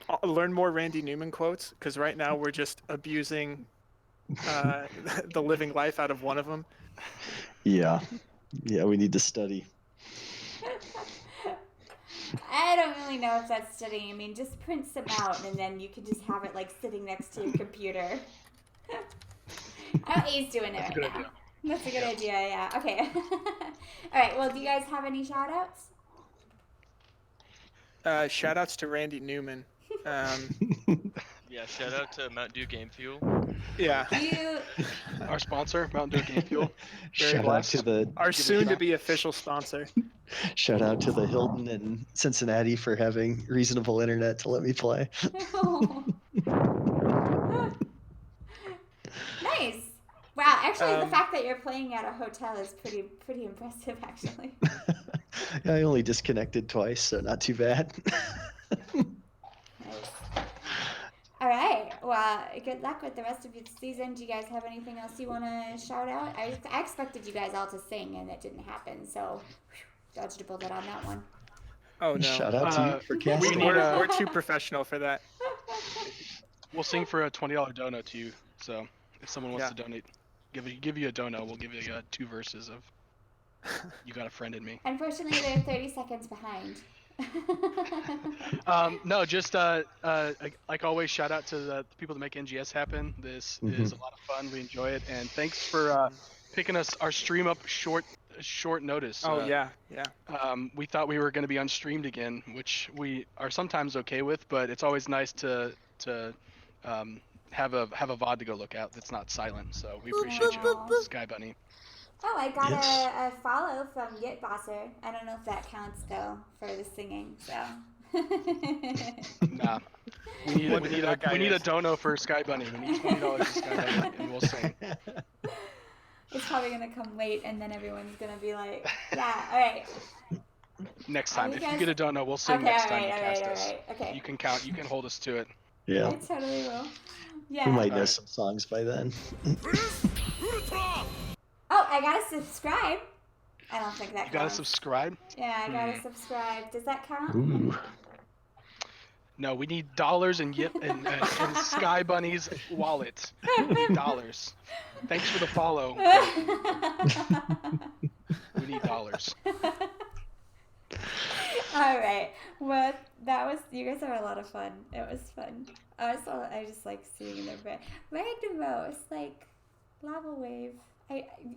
I'll learn more Randy Newman quotes because right now we're just abusing the living life out of one of them. Yeah. Yeah, we need to study. I don't really know if that's studying. I mean, just print some out and then you can just have it like sitting next to your computer. Oh, he's doing it right now. That's a good idea, yeah. Okay. All right, well, do you guys have any shout-outs? Shout-outs to Randy Newman. Yeah, shout out to Mountain Dew Game Fuel. Yeah. Our sponsor, Mountain Dew Game Fuel. Shout out to our soon-to-be official sponsor. Shout out to the Hilton in Cincinnati for having reasonable internet to let me play. Nice. Wow, actually, the fact that you're playing at a hotel is pretty impressive, actually. Yeah, I only disconnected twice, so not too bad. Nice. All right. Well, good luck with the rest of your season. Do you guys have anything else you want to shout out? I expected you guys all to sing, and it didn't happen, so dodged a bullet on that one. Oh, no. Shout out to you for casting. We're too professional for that. We'll sing for a $20 donut to you, so if someone wants to donate, give you a dono. We'll give you 2 verses of "You Got a Friend in Me." Unfortunately, they're 30 seconds behind. No, just like always, shout out to the people that make NGS happen. This is a lot of fun. We enjoy it, and thanks for picking our stream up short notice. Oh yeah. We thought we were going to be unstreamed again, which we are sometimes okay with, but it's always nice to have a VOD to go look at that's not silent. So we appreciate you, Sky Bunny. Oh, I got Yes. a follow from Gitbosser. I don't know if that counts though for the singing. So. Nah, we need a dono for Sky Bunny. We need $20 for Sky Bunny, and we'll sing. It's probably gonna come late, and then everyone's gonna be like, "Yeah, all right." Next time, you if guys- you get a dono, we'll sing Okay, next all time you right, cast all us. right. Okay. You can hold us to it. Yeah. I totally will. Yeah. We might know Alright. some songs by then. Oh, I gotta subscribe. I don't think that You gotta counts. subscribe. Yeah, I gotta subscribe. Does that count? Ooh. No, we need dollars and Sky Bunny's wallet. We need dollars. Thanks for the follow. We need dollars. All right. Well, that was. You guys are a lot of fun. It was fun. I just like seeing their Magnumos, like lava wave.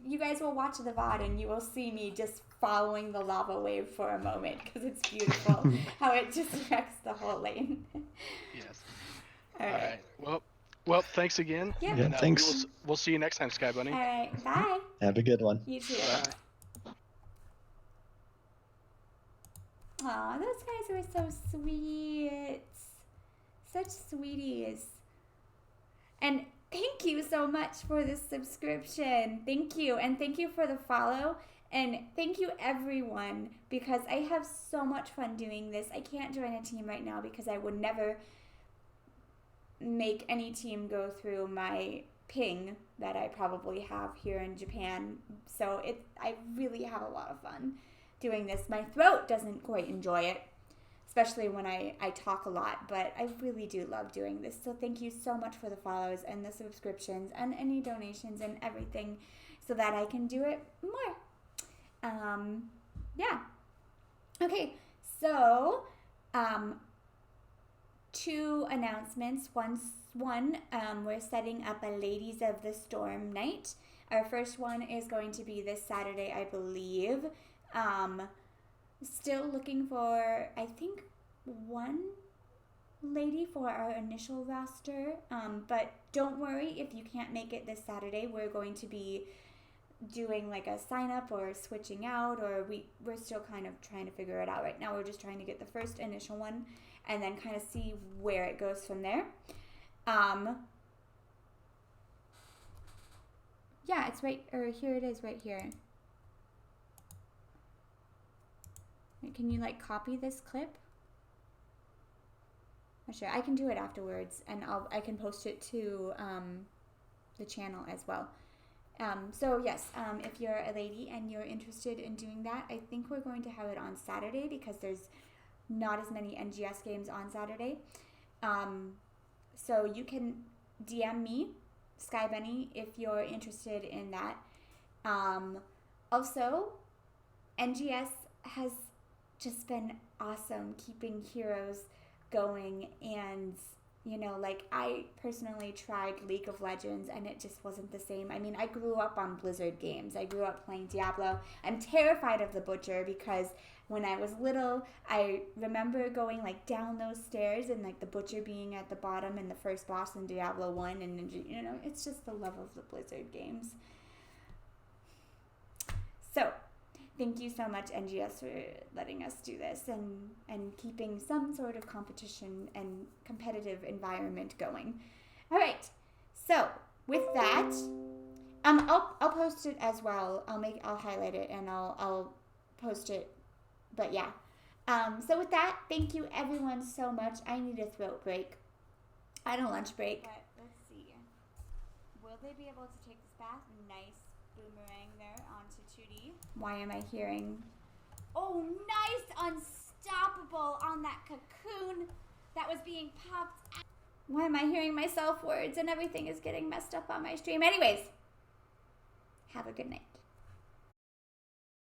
You guys will watch the VOD and you will see me just following the lava wave for a moment because it's beautiful how it just wrecks the whole lane. Yes. All right. Well, thanks again. Yeah. Yeah, And, thanks. We'll see you next time, Sky Bunny. All right. Bye. Have a good one. You too. Bye. Aw, those guys were so sweet. Such sweeties. And thank you so much for the subscription. Thank you. And thank you for the follow. And thank you, everyone, because I have so much fun doing this. I can't join a team right now because I would never make any team go through my ping that I probably have here in Japan. So I really have a lot of fun doing this. My throat doesn't quite enjoy it, especially when I talk a lot, but I really do love doing this. So thank you so much for the follows and the subscriptions and any donations and everything so that I can do it more. Yeah. Okay, so 2 announcements. One, we're setting up a Ladies of the Storm night. Our first one is going to be this Saturday, I believe. Still looking for, I think, 1 lady for our initial roster. But don't worry if you can't make it this Saturday. We're going to be doing like a sign up or switching out, or we're still kind of trying to figure it out right now. We're just trying to get the first initial one and then kind of see where it goes from there. Yeah, it's right, or here it is right here. Can you like copy this clip? Not sure. I can do it afterwards, and I can post it to the channel as well. So yes, if you're a lady and you're interested in doing that, I think we're going to have it on Saturday because there's not as many NGS games on Saturday. So you can DM me, Sky Bunny, if you're interested in that. Also, NGS has just been awesome keeping Heroes going, and you know, like I personally tried League of Legends and it just wasn't the same. I mean, I grew up on Blizzard games. I grew up playing Diablo. I'm terrified of the Butcher because when I was little, I remember going like down those stairs and like the Butcher being at the bottom and the first boss in Diablo 1, and you know, it's just the love of the Blizzard games. So, thank you so much, NGS, for letting us do this and keeping some sort of competition and competitive environment going. All right, so with that, I'll post it as well. I'll highlight it and I'll post it. But yeah, so with that, thank you everyone so much. I need a throat break. I had a lunch break. But let's see. Will they be able to take this bath? Nice boomerang there onto 2D. Why am I hearing? Oh, nice unstoppable on that cocoon that was being popped out. Why am I hearing myself words and everything is getting messed up on my stream? Anyways, Have a good night.